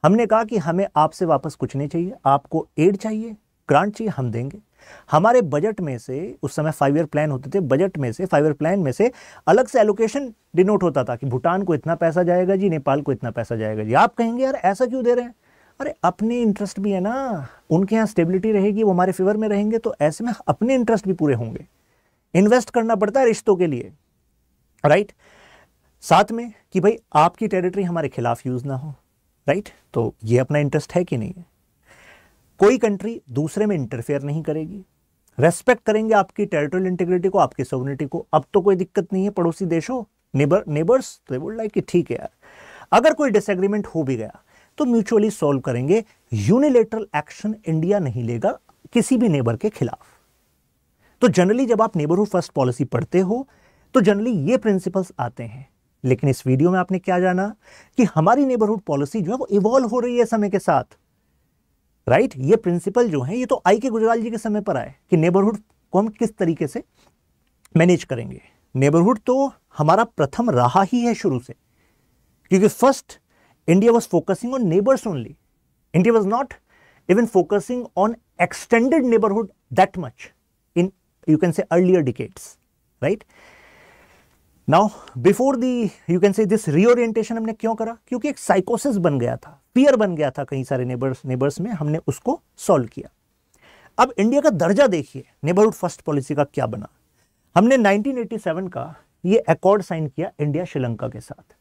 हमने कहा कि हमें आपसे वापस कुछ नहीं चाहिए, आपको एड चाहिए, ग्रांट चाहिए, हम देंगे। हमारे बजट में से उस समय 5 ईयर प्लान होते थे, बजट में से 5 ईयर प्लान में से अलग से एलोकेशन डिनोट होता था कि भूटान को इतना पैसा जाएगा जी, नेपाल को इतना पैसा जाएगा जी। आप कहेंगे यार ऐसा क्यों दे रहे हैं? अरे अपने इंटरेस्ट भी है ना, उनके यहाँ स्टेबिलिटी रहेगी, वो हमारे फेवर में रहेंगे, तो ऐसे में अपने इंटरेस्ट भी पूरे होंगे। इन्वेस्ट करना पड़ता है रिश्तों के लिए, राइट। साथ में कि भाई आपकी टेरिटरी हमारे खिलाफ यूज ना हो, राइट। तो ये अपना इंटरेस्ट है कि नहीं है? कोई कंट्री दूसरे में इंटरफेयर नहीं करेगी, रेस्पेक्ट करेंगे आपकी टेरिटोरियल इंटीग्रिटी को, आपकी सोवरेनिटी को। अब तो कोई दिक्कत नहीं है, पड़ोसी देशों नेबर्स तो वुड लाइक कि ठीक है यार, अगर कोई डिसएग्रीमेंट हो भी गया तो म्यूचुअली सॉल्व करेंगे। यूनिलेटरल एक्शन इंडिया नहीं लेगा किसी भी नेबर के खिलाफ। तो जनरली जब आप नेबरहुड फर्स्ट पॉलिसी पढ़ते हो तो जनरली ये प्रिंसिपल्स आते हैं लेकिन इस वीडियो में आपने क्या जाना कि हमारी नेबरहुड पॉलिसी जो है वो इवॉल्व हो रही है समय के साथ, राइट। ये प्रिंसिपल जो है ये तो आई के गुजराल जी के समय पर आए कि नेबरहुड को हम किस तरीके से मैनेज करेंगे। नेबरहुड तो हमारा प्रथम रहा ही है शुरू से, क्योंकि first India was focusing on neighbours only. India was not even focusing on extended neighborhood that much in, you can say, earlier decades, right? Now before the, you can say, this reorientation हमने क्यों करा? क्योंकि एक साइकोसिस बन गया था, fear बन गया था कई सारे नेबर्स में, हमने उसको सॉल्व किया। अब इंडिया का दर्जा देखिए नेबरहुड फर्स्ट पॉलिसी का क्या बना। हमने 1987 का ये अकॉर्ड साइन किया इंडिया श्रीलंका के साथ,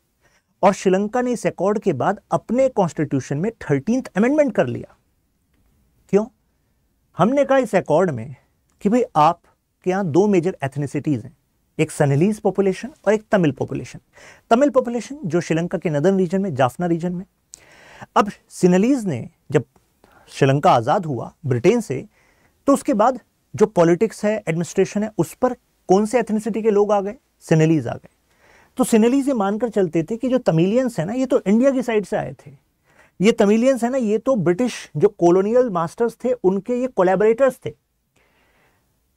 और श्रीलंका ने इस अकॉर्ड के बाद अपने कॉन्स्टिट्यूशन में 13th अमेंडमेंट कर लिया। क्यों? हमने कहा इस अकॉर्ड में कि भाई आपके यहाँ दो मेजर एथनिसिटीज हैं, एक सनेलीज पॉपुलेशन और एक तमिल पॉपुलेशन। तमिल पॉपुलेशन जो श्रीलंका के नदर्न रीजन में, जाफना रीजन में। अब सिनेलीज ने जब श्रीलंका आज़ाद हुआ ब्रिटेन से, तो उसके बाद जो पॉलिटिक्स है, एडमिनिस्ट्रेशन है, उस पर कौन से एथनिसिटी के लोग आ गए? सिनेलीज आ गए। तो सिनेलीज ये मानकर चलते थे कि जो तमिलियंस है ना, ये तो इंडिया की साइड से आए थे, ये तमिलियंस है ना, ये तो ब्रिटिश जो कॉलोनियल मास्टर्स थे उनके ये कोलैबोरेटर्स थे।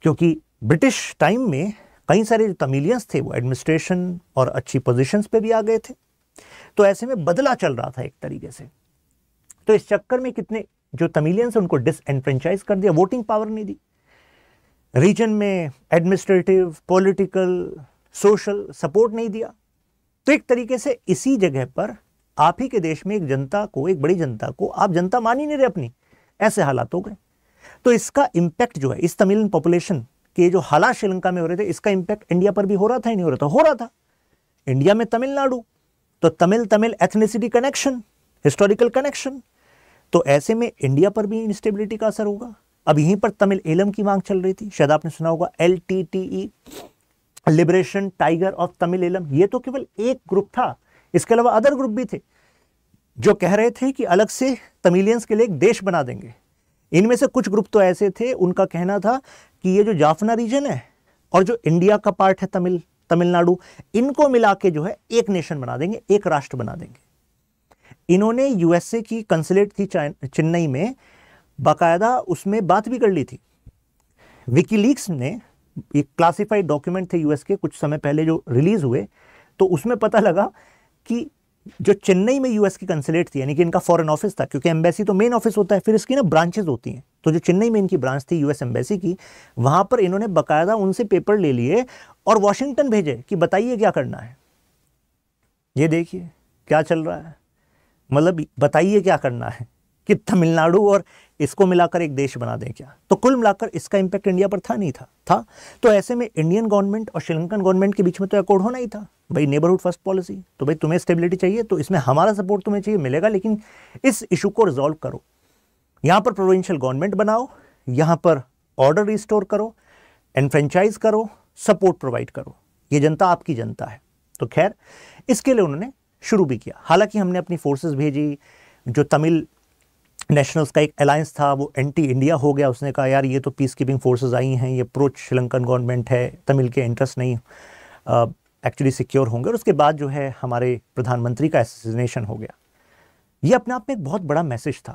क्योंकि ब्रिटिश टाइम में कई सारे जो तमिलियंस थे वो एडमिनिस्ट्रेशन और अच्छी पोजीशंस पे भी आ गए थे, तो ऐसे में बदला चल रहा था एक तरीके से। तो इस चक्कर में कितने जो तमिलियंस उनको डिसएनफ्रेंचाइज कर दिया, वोटिंग पावर नहीं दी, रीजन में एडमिनिस्ट्रेटिव, पॉलिटिकल, सोशल सपोर्ट नहीं दिया। तो एक तरीके से इसी जगह पर आप ही के देश में एक जनता को, एक बड़ी जनता को आप जनता मान ही नहीं रहे अपनी, ऐसे हालात हो गए। तो इसका इंपैक्ट जो है इस तमिलियन पॉपुलेशन के जो हालात श्रीलंका में हो रहे थे, इसका इंपैक्ट इंडिया पर भी हो रहा था ही नहीं हो रहा था? हो रहा था। इंडिया में तमिलनाडु, तो Tamil ethnicity connection, historical connection, तो ऐसे में इंडिया पर भी इंस्टेबिलिटी का असर होगा। अब यहीं पर तमिल एलम की मांग चल रही थी, शायद आपने सुना होगा, LTTE, liberation tiger of Tamil Eelam. ये तो केवल एक ग्रुप था, इसके अलावा अदर ग्रुप भी थे जो कह रहे थे कि अलग से तमिलियंस के लिए एक देश बना देंगे। इनमें से कुछ ग्रुप तो ऐसे थे, उनका कहना था कि ये जो जाफना रीजन है और जो इंडिया का पार्ट है तमिलनाडु, इनको मिला के जो है एक नेशन बना देंगे, एक राष्ट्र बना देंगे। इन्होंने यूएसए की कंसुलेट थी चेन्नई में, बाकायदा उसमें बात भी कर ली थी। विकीलीक्स ने, एक क्लासिफाइड डॉक्यूमेंट थे यूएस के कुछ समय पहले जो रिलीज हुए, तो उसमें पता लगा कि जो चेन्नई में यूएस की कंसुलेट थी, यानी कि इनका फॉरेन ऑफिस था, क्योंकि एम्बेसी तो मेन ऑफिस होता है, फिर इसकी ना ब्रांचेस होती हैं, तो जो चेन्नई में इनकी ब्रांच थी यूएस एम्बेसी की, वहां पर इन्होंने बकायदा उनसे पेपर ले लिए और वॉशिंगटन भेजे कि बताइए क्या करना है। ये देखिए क्या चल रहा है, मतलब बताइए क्या करना है कि तमिलनाडु और इसको मिलाकर एक देश बना दें क्या। तो कुल मिलाकर इसका इंपैक्ट इंडिया पर था नहीं था। तो ऐसे में इंडियन गवर्नमेंट और श्रीलंकन गवर्नमेंट के बीच में तो अकॉर्ड होना ही था, भाई नेबरहुड फर्स्ट पॉलिसी, तो भाई तुम्हें स्टेबिलिटी चाहिए तो इसमें हमारा सपोर्ट तुम्हें चाहिए, मिलेगा, लेकिन इस इशू को रिजॉल्व करो, यहां पर प्रोविंशियल गवर्नमेंट बनाओ, यहां पर ऑर्डर रिस्टोर करो, एनफ्रेंचाइज करो, सपोर्ट प्रोवाइड करो, ये जनता आपकी जनता है। तो खैर इसके लिए उन्होंने शुरू भी किया। हालांकि हमने अपनी फोर्सेस भेजी, जो तमिल नेशनल्स का एक अलायंस था वो एंटी इंडिया हो गया, उसने कहा यार ये तो पीस कीपिंग फोर्सेस आई हैं, ये प्रो श्रीलंकन गवर्नमेंट है, तमिल के इंटरेस्ट नहीं एक्चुअली सिक्योर होंगे। और उसके बाद जो है हमारे प्रधानमंत्री का असैसिनेशन हो गया। ये अपने आप में एक बहुत बड़ा मैसेज था।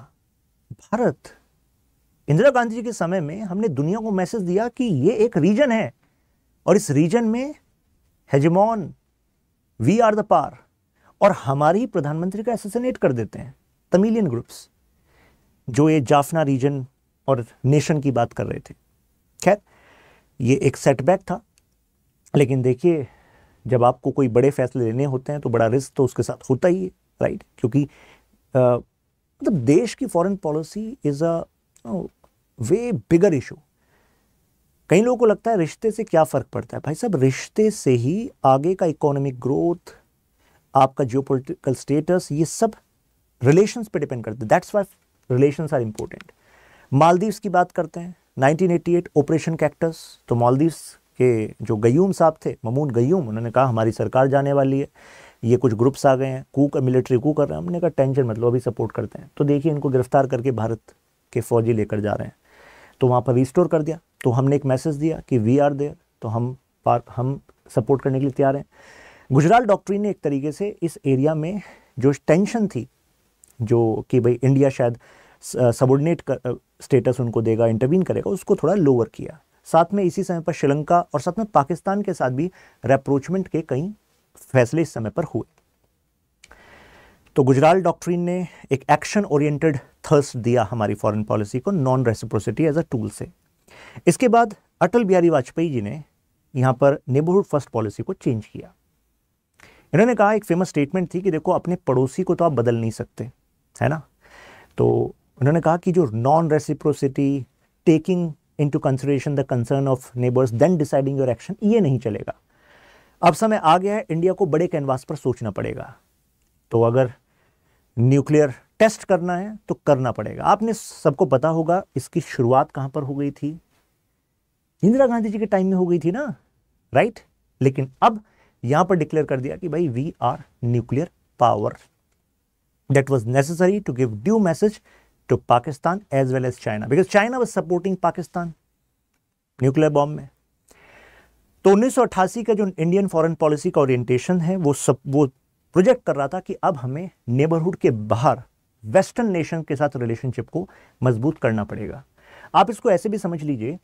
भारत, इंदिरा गांधी जी के समय में हमने दुनिया को मैसेज दिया कि ये एक रीजन है और इस रीजन में हेजेमॉन, वी आर द पावर, और हमारी प्रधानमंत्री का असैसिनेट कर देते हैं तमिलियन ग्रुप्स, जो ये जाफना रीजन और नेशन की बात कर रहे थे। खैर ये एक सेटबैक था, लेकिन देखिए जब आपको कोई बड़े फैसले लेने होते हैं तो बड़ा रिस्क तो उसके साथ होता ही है, राइट। क्योंकि मतलब देश की foreign policy is a way bigger issue. कई लोगों को लगता है रिश्ते से क्या फर्क पड़ता है, भाई साहब रिश्ते से ही आगे का इकोनॉमिक ग्रोथ, आपका जियोपॉलिटिकल स्टेटस, ये सब रिलेशंस पे डिपेंड करते हैं। That's why relations are important. Maldives की बात करते हैं, 1988 ऑपरेशन कैक्टस, तो मालदीव्स के जो गयूम साहब थे, ममून गयूम, उन्होंने कहा हमारी सरकार जाने वाली है, ये कुछ ग्रुप्स आ गए हैं, मिलिट्री कू कर रहे हैं। हमने कहा टेंशन मतलब अभी सपोर्ट करते हैं। तो देखिए इनको गिरफ्तार करके भारत के फौजी लेकर जा रहे हैं, तो वहाँ पर रिस्टोर कर दिया। तो हमने एक मैसेज दिया कि वी आर देयर, तो हम सपोर्ट करने के लिए तैयार हैं। गुजराल डॉक्ट्रिन ने एक तरीके से इस एरिया में जो टेंशन थी, जो कि भाई इंडिया शायद सबऑर्डिनेट स्टेटस उनको देगा, इंटरवीन करेगा, उसको थोड़ा लोअर किया। साथ में इसी समय पर श्रीलंका और साथ में पाकिस्तान के साथ भी रेप्रोचमेंट के कई फैसले इस समय पर हुए। तो गुजराल डॉक्ट्रिन ने एक एक्शन ओरिएंटेड थर्स्ट दिया हमारी फॉरेन पॉलिसी को, non reciprocity as a tool से। इसके बाद अटल बिहारी वाजपेयी जी ने यहाँ पर नेबरहुड फर्स्ट पॉलिसी को चेंज किया। इन्होंने कहा, एक फेमस स्टेटमेंट थी कि देखो अपने पड़ोसी को तो आप बदल नहीं सकते, है ना। तो उन्होंने कहा कि जो non reciprocity, taking into consideration the concern of neighbours then deciding your action, ये नहीं चलेगा। अब समय आ गया है, इंडिया को बड़े कैनवास पर सोचना पड़ेगा। तो अगर न्यूक्लियर टेस्ट करना है तो करना पड़ेगा। आपने सबको पता होगा इसकी शुरुआत कहां पर हो गई थी, इंदिरा गांधी जी के टाइम में हो गई थी ना, राइट। लेकिन अब यहां पर डिक्लेयर कर दिया कि भाई we are nuclear power. That was necessary to give due message to Pakistan as well as China, because China was supporting Pakistan nuclear bomb में। तो 1988 का जो इंडियन फॉरेन पॉलिसी का ओरिएंटेशन है वो प्रोजेक्ट कर रहा था कि अब हमें नेबरहुड के बाहर वेस्टर्न नेशन के साथ रिलेशनशिप को मजबूत करना पड़ेगा। आप इसको ऐसे भी समझ लीजिए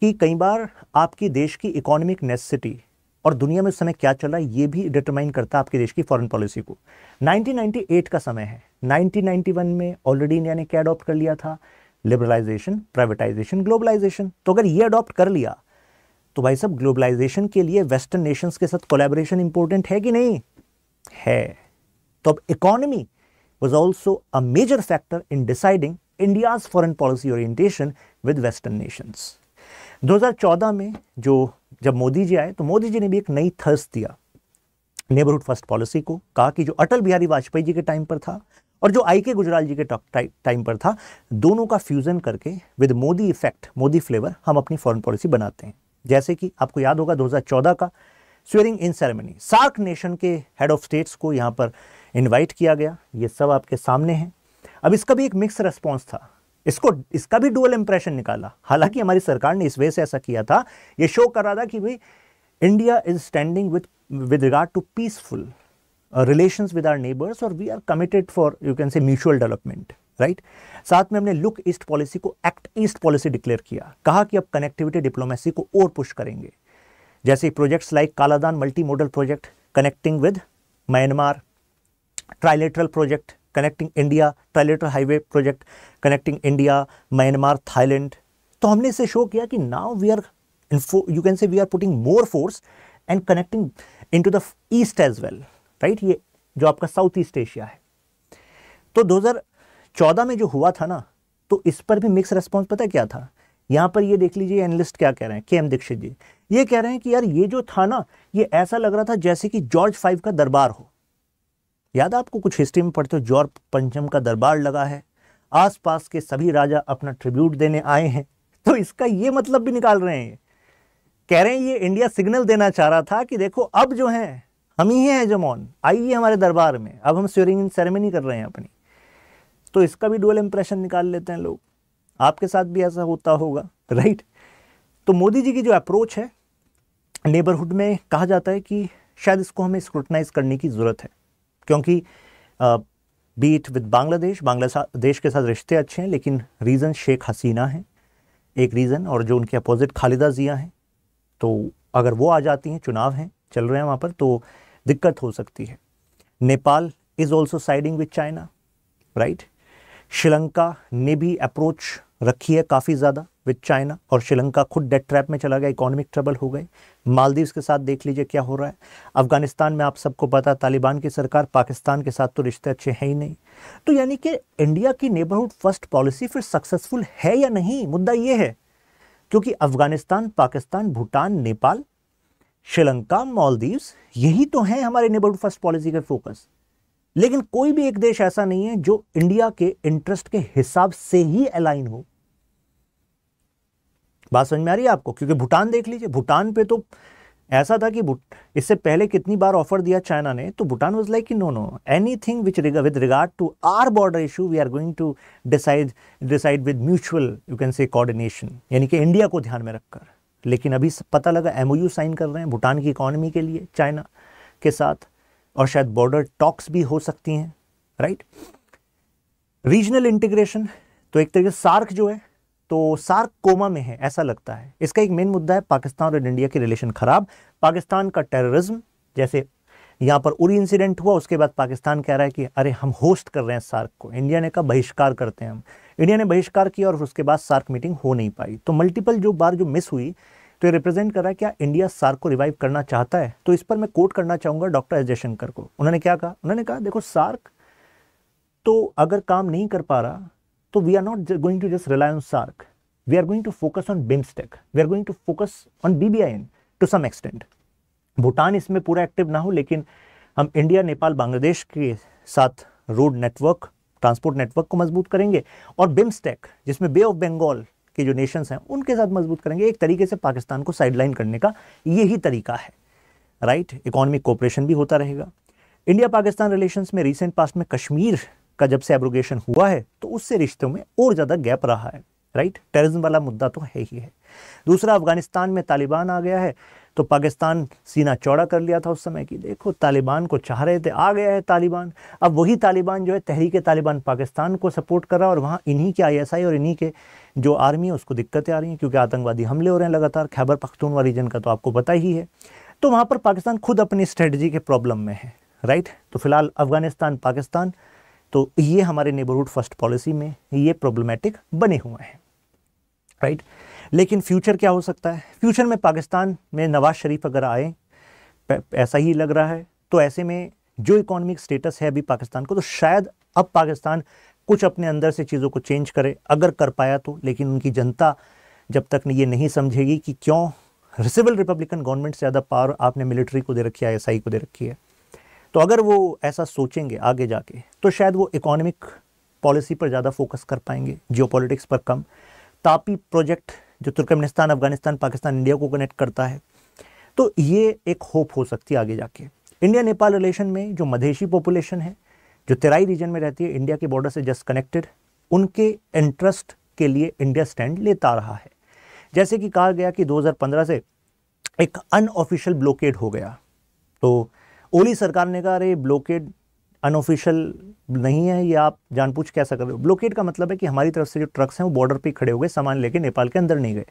कि कई बार आपकी देश की इकोनॉमिक नेसेसिटी और दुनिया में उस समय क्या चल रहा है ये भी डिटरमाइन करता है आपके देश की फॉरेन पॉलिसी को। 1998 का समय है, 1991 में ऑलरेडी इंडिया ने क्या अडॉप्ट कर लिया था, लिबरलाइजेशन, प्राइवेटाइजेशन, ग्लोबलाइजेशन। तो अगर ये अडॉप्ट कर लिया तो भाई साहब ग्लोबलाइजेशन के लिए वेस्टर्न नेशंस के साथ कोलैबोरेशन इंपॉर्टेंट है कि नहीं है। तो अब economy was also a major factor in deciding India's foreign policy orientation with Western nations. 2014 में जब मोदी जी आए तो मोदी जी ने भी एक नई थर्स्ट दिया नेबरहुड फर्स्ट पॉलिसी को। कहा कि जो अटल बिहारी वाजपेयी जी के टाइम पर था और जो आई के गुजराल जी के टाइम पर था, दोनों का फ्यूजन करके with Modi effect, Modi flavour हम अपनी फॉरेन पॉलिसी बनाते हैं। जैसे कि आपको याद होगा 2014 का swearing in ceremony, SAARC nation के हेड ऑफ स्टेट्स को यहाँ पर इनवाइट किया गया, ये सब आपके सामने है। अब इसका भी एक मिक्स रिस्पॉन्स था, इसका भी डुअल इंप्रेशन निकाला। हालांकि हमारी सरकार ने इस वजह से ऐसा किया था, ये शो कर रहा था कि भाई India is standing with regard to peaceful relations with our neighbours और we are committed for you can say mutual development, right. साथ में हमने लुक ईस्ट पॉलिसी को एक्ट ईस्ट पॉलिसी डिक्लेयर किया। कहा कि अब कनेक्टिविटी डिप्लोमेसी को और पुश करेंगे, जैसे projects like Kaladan multi modal project connecting with Myanmar, trilateral project connecting India, trilateral highway project connecting India, Myanmar, Thailand. तो हमने इसे शो किया कि now we are you can say we are putting more force and connecting into the east as well, right. ये जो आपका south east Asia है। तो 2014 में जो हुआ था ना, तो इस पर भी मिक्स रेस्पॉन्स पता क्या था। यहां पर ये देख लीजिए एनालिस्ट क्या कह रहे हैं, के.एम. दीक्षित जी, ये कह रहे हैं कि यार ये जो था ना, ये ऐसा लग रहा था जैसे कि जॉर्ज 5 का दरबार हो। याद है आपको, कुछ हिस्ट्री में पढ़ते हो, जॉर्ज पंचम का दरबार लगा है, आसपास के सभी राजा अपना ट्रिब्यूट देने आए हैं। तो इसका ये मतलब भी निकाल रहे हैं, कह रहे हैं ये इंडिया सिग्नल देना चाह रहा था कि देखो अब जो है हम ही हैं हेजेमॉन, आइए हमारे दरबार में, अब हम स्वेरिंग इन सेरेमनी कर रहे हैं अपनी। तो इसका भी डुअल इंप्रेशन निकाल लेते हैं लोग। आपके साथ भी ऐसा होता होगा, राइट। तो मोदी जी की जो अप्रोच है नेबरहुड में, कहा जाता है कि शायद इसको हमें स्क्रूटनाइज करने की ज़रूरत है, क्योंकि बीट विद बांग्लादेश के साथ रिश्ते अच्छे हैं, लेकिन रीज़न शेख हसीना है एक रीज़न, और जो उनके अपोजिट खालिदा जिया हैं। तो अगर वो आ जाती हैं, चुनाव हैं चल रहे हैं वहाँ पर, तो दिक्कत हो सकती है। Nepal is also siding with China, right. Sri Lanka ने भी अप्रोच रखी है काफ़ी ज़्यादा विद चाइना, और श्रीलंका खुद डेट ट्रैप में चला गया, इकोनॉमिक ट्रबल हो गए। मालदीव्स के साथ देख लीजिए क्या हो रहा है। अफगानिस्तान में आप सबको पता है तालिबान की सरकार, पाकिस्तान के साथ तो रिश्ते अच्छे हैं ही नहीं। तो यानी कि इंडिया की नेबरहुड फर्स्ट पॉलिसी फिर सक्सेसफुल है या नहीं, मुद्दा ये है। क्योंकि अफगानिस्तान, पाकिस्तान, भूटान, नेपाल, श्रीलंका, मालदीव्स, यही तो हैं हमारे नेबरहुड फर्स्ट पॉलिसी के फोकस। लेकिन कोई भी एक देश ऐसा नहीं है जो इंडिया के इंटरेस्ट के हिसाब से ही अलाइन हो। बात समझ में आ रही है आपको? क्योंकि भूटान देख लीजिए, भूटान पे तो ऐसा था कि इससे पहले कितनी बार ऑफर दिया चाइना ने, तो Bhutan was like no anything which with regard to our border issue we are going to decide with mutual you can say coordination, यानी कि इंडिया को ध्यान में रखकर। लेकिन अभी पता लगा MOU साइन कर रहे हैं भूटान की इकोनॉमी के लिए चाइना। के साथ, और शायद बॉर्डर टॉक्स भी हो सकती हैं, राइट। रीजनल इंटीग्रेशन, तो एक तरीके से सार्क जो है तो सार्क कोमा में है ऐसा लगता है। इसका एक मेन मुद्दा है पाकिस्तान और इंडिया के रिलेशन खराब, पाकिस्तान का टेररिज्म, जैसे यहाँ पर उरी इंसिडेंट हुआ, उसके बाद पाकिस्तान कह रहा है कि अरे हम होस्ट कर रहे हैं सार्क को, इंडिया ने कहा बहिष्कार करते हैं हम, इंडिया ने बहिष्कार किया और उसके बाद सार्क मीटिंग हो नहीं पाई। तो मल्टीपल जो बार जो मिस हुई, तो ये रिप्रेजेंट कर रहा है क्या इंडिया सार्क को रिवाइव करना चाहता है। तो इस पर मैं कोट करना चाहूंगा डॉक्टर एस जयशंकर को। उन्होंने क्या कहा, उन्होंने कहा देखो सार्क तो अगर काम नहीं कर पा रहा तो we are not going to just rely on SAARC, we are going to focus on BIMSTEC, we are going to focus on BBIN to some extent. Bhutan इसमें पूरा एक्टिव ना हो, लेकिन हम इंडिया, नेपाल, बांग्लादेश के साथ रोड नेटवर्क, ट्रांसपोर्ट नेटवर्क को मजबूत करेंगे, और बिम्स्टेक जिसमें बे ऑफ बंगाल के जो नेशंस हैं उनके साथ मजबूत करेंगे। एक तरीके से पाकिस्तान को साइडलाइन करने का यही तरीका है, राइट। इकोनॉमिक कोऑपरेशन भी होता रहेगा। इंडिया पाकिस्तान रिलेशंस में रिसेंट पास्ट में कश्मीर का जब से एब्रोगेशन हुआ है तो उससे रिश्तों में और ज़्यादा गैप रहा है, राइट। टेररिज्म वाला मुद्दा तो है ही है। दूसरा, अफगानिस्तान में तालिबान आ गया है, तो पाकिस्तान सीना चौड़ा कर लिया था उस समय की देखो तालिबान को चाह रहे थे, आ गया है तालिबान। अब वही तालिबान जो है तहरीक तालिबान पाकिस्तान को सपोर्ट कर रहा है, और वहाँ इन्हीं के ISI और इन्हीं के जो आर्मी है उसको दिक्कतें आ रही हैं, क्योंकि आतंकवादी हमले हो रहे हैं लगातार। खैबर पख्तूनख्वा रीजन का तो आपको पता ही है। तो वहाँ पर पाकिस्तान खुद अपनी स्ट्रेटजी के प्रॉब्लम में है, राइट। तो फिलहाल अफगानिस्तान, पाकिस्तान, तो ये हमारे नेबरहुड फर्स्ट पॉलिसी में ये प्रॉब्लमेटिक बने हुए हैं, राइट। लेकिन फ्यूचर क्या हो सकता है, फ्यूचर में पाकिस्तान में नवाज शरीफ अगर आए, ऐसा ही लग रहा है, तो ऐसे में जो इकोनॉमिक स्टेटस है अभी पाकिस्तान को, तो शायद अब पाकिस्तान कुछ अपने अंदर से चीज़ों को चेंज करे, अगर कर पाया तो। लेकिन उनकी जनता जब तक ये नहीं समझेगी कि क्यों सिविल रिपब्लिकन गवर्नमेंट से ज़्यादा पावर आपने मिलिट्री को दे रखी है, ISI को दे रखी है, तो अगर वो ऐसा सोचेंगे आगे जाके, तो शायद वो इकोनॉमिक पॉलिसी पर ज़्यादा फोकस कर पाएंगे, जियोपॉलिटिक्स पर कम। तापी प्रोजेक्ट जो तुर्कमेनिस्तान, अफगानिस्तान, पाकिस्तान, इंडिया को कनेक्ट करता है, तो ये एक होप हो सकती है आगे जाके। इंडिया नेपाल रिलेशन में जो मधेशी पॉपुलेशन है, जो तेराई रीजन में रहती है, इंडिया के बॉर्डर से जस्ट कनेक्टेड, उनके इंटरेस्ट के लिए इंडिया स्टैंड लेता रहा है। जैसे कि कहा गया कि 2015 से एक अनऑफिशियल ब्लॉकेड हो गया, तो ओली सरकार ने कहा अरे ब्लॉकेड अनऑफिशियल नहीं है, ये आप जानबूझ कैसा कर रहे हो। ब्लॉकेड का मतलब है कि हमारी तरफ से जो ट्रक्स हैं वो बॉर्डर पे खड़े हो गए, सामान लेके नेपाल के अंदर नहीं गए।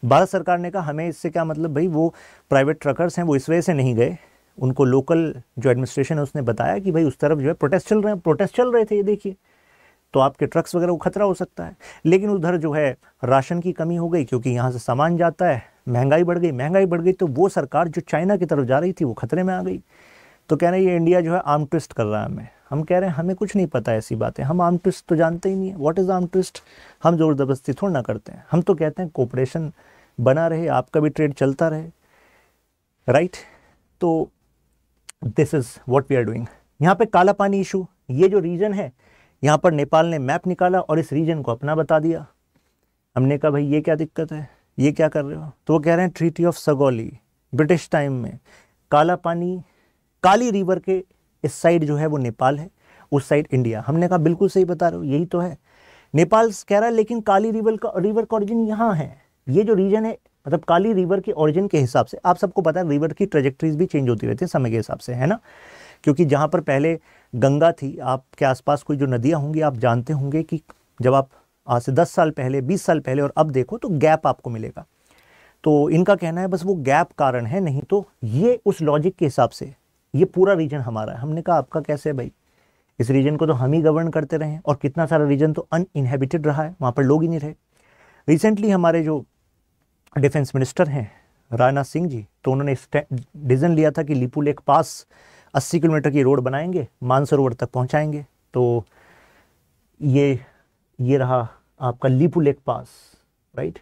भारत सरकार ने कहा हमें इससे क्या मतलब, भाई वो प्राइवेट ट्रकर्स हैं वो इस वजह से नहीं गए, उनको लोकल जो एडमिनिस्ट्रेशन है उसने बताया कि भाई उस तरफ जो है प्रोटेस्ट चल रहे थे, ये देखिए, तो आपके ट्रक्स वगैरह को खतरा हो सकता है। लेकिन उधर जो है राशन की कमी हो गई, क्योंकि यहाँ से सामान जाता है, महंगाई बढ़ गई, तो वो सरकार जो चाइना की तरफ जा रही थी वो खतरे में आ गई। तो कह रहे हैं ये इंडिया जो है आर्म ट्विस्ट कर रहा है हमें। हम कह रहे हैं हमें कुछ नहीं पता ऐसी बातें, हम आर्म ट्विस्ट तो जानते ही नहीं है। व्हाट इज़ आर्म ट्विस्ट, हम जोर जबरदस्ती थोड़ा ना करते हैं, हम तो कहते हैं कोऑपरेशन बना रहे, आपका भी ट्रेड चलता रहे, राइट। तो this is what we are doing. यहाँ पे काला पानी इशू, ये जो रीजन है, यहाँ पर नेपाल ने मैप निकाला और इस रीजन को अपना बता दिया। हमने कहा भाई ये क्या दिक्कत है, ये क्या कर रहे हो, तो वो कह रहे हैं treaty of Sugauli British time में काला पानी, काली रिवर के इस साइड जो है वो नेपाल है, उस साइड इंडिया। हमने कहा बिल्कुल सही बता रहे हो, यही तो है। नेपाल कह रहा है लेकिन काली रिवर का ओरिजिन यहाँ है, ये जो रीजन है, मतलब काली रिवर के ओरिजिन के हिसाब से आप सबको पता है रिवर की ट्रेजेक्टरीज भी चेंज होती रहती है समय के हिसाब से, है ना। क्योंकि जहाँ पर पहले गंगा थी, आपके आसपास कोई जो नदियाँ होंगी आप जानते होंगे कि जब आप आज से 10 साल पहले, 20 साल पहले और अब देखो तो गैप आपको मिलेगा। तो इनका कहना है बस वो गैप कारण है, नहीं तो ये उस लॉजिक के हिसाब से ये पूरा रीजन हमारा है। हमने कहा आपका कैसे है भाई, इस रीजन को तो हम ही गवर्न करते रहे और कितना सारा रीजन तो अनइनहेबिटेड रहा है, वहाँ पर लोग ही नहीं रहे। रिसेंटली हमारे जो डिफेंस मिनिस्टर हैं राजनाथ सिंह जी, तो उन्होंने डिसीजन लिया था कि लीपू लेक पास 80 किलोमीटर की रोड बनाएंगे, मानसरोवर तक पहुँचाएंगे। तो ये रहा आपका लीपू लेक पास, राइट।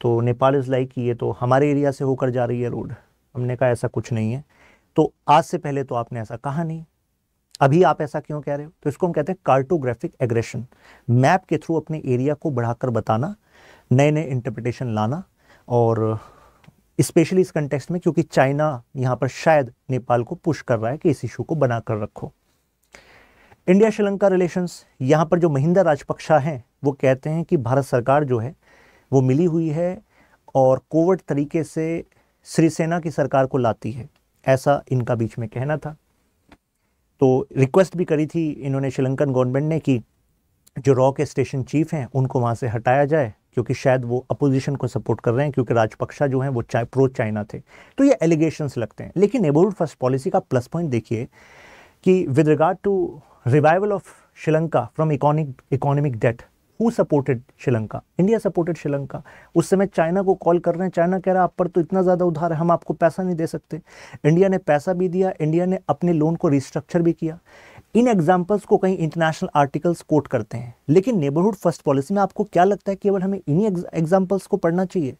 तो नेपाल इज़ लाइक ये तो हमारे एरिया से होकर जा रही है रोड। हमने कहा ऐसा कुछ नहीं है, तो आज से पहले तो आपने ऐसा कहा नहीं, अभी आप ऐसा क्यों कह रहे हो। तो इसको हम कहते हैं कार्टोग्राफिक एग्रेशन, मैप के थ्रू अपने एरिया को बढ़ाकर बताना, नए नए इंटरप्रिटेशन लाना, और स्पेशली इस कंटेक्स्ट में क्योंकि चाइना यहाँ पर शायद नेपाल को पुश कर रहा है कि इस इशू को बनाकर रखो। इंडिया श्रीलंका रिलेशंस, यहाँ पर जो महिंदा राजपक्षा हैं वो कहते हैं कि भारत सरकार जो है वो मिली हुई है और कोवर्ट तरीके से श्रीसेना की सरकार को लाती है। ऐसा इनका बीच में कहना था। तो रिक्वेस्ट भी करी थी इन्होंने श्रीलंकन गवर्नमेंट ने कि जो रॉ के स्टेशन चीफ हैं उनको वहाँ से हटाया जाए, क्योंकि शायद वो अपोजिशन को सपोर्ट कर रहे हैं, क्योंकि राजपक्षा जो हैं वो प्रो चाइना थे। तो ये एलिगेशंस लगते हैं। लेकिन नेबरहुड फर्स्ट पॉलिसी का प्लस पॉइंट देखिए कि with regard to revival of Sri Lanka from economic debt, who supported Sri Lanka? India supported Sri Lanka. उस समय चाइना को कॉल कर रहे हैं, चाइना कह रहा है आप पर तो इतना ज़्यादा उधार है, हम आपको पैसा नहीं दे सकते। इंडिया ने पैसा भी दिया, इंडिया ने अपने लोन को रिस्ट्रक्चर भी किया। इन एग्जाम्पल्स को कहीं इंटरनेशनल आर्टिकल्स कोट करते हैं, लेकिन नेबरहुड फर्स्ट पॉलिसी में आपको क्या लगता है केवल हमें इन्हीं एग्जाम्पल्स को पढ़ना चाहिए?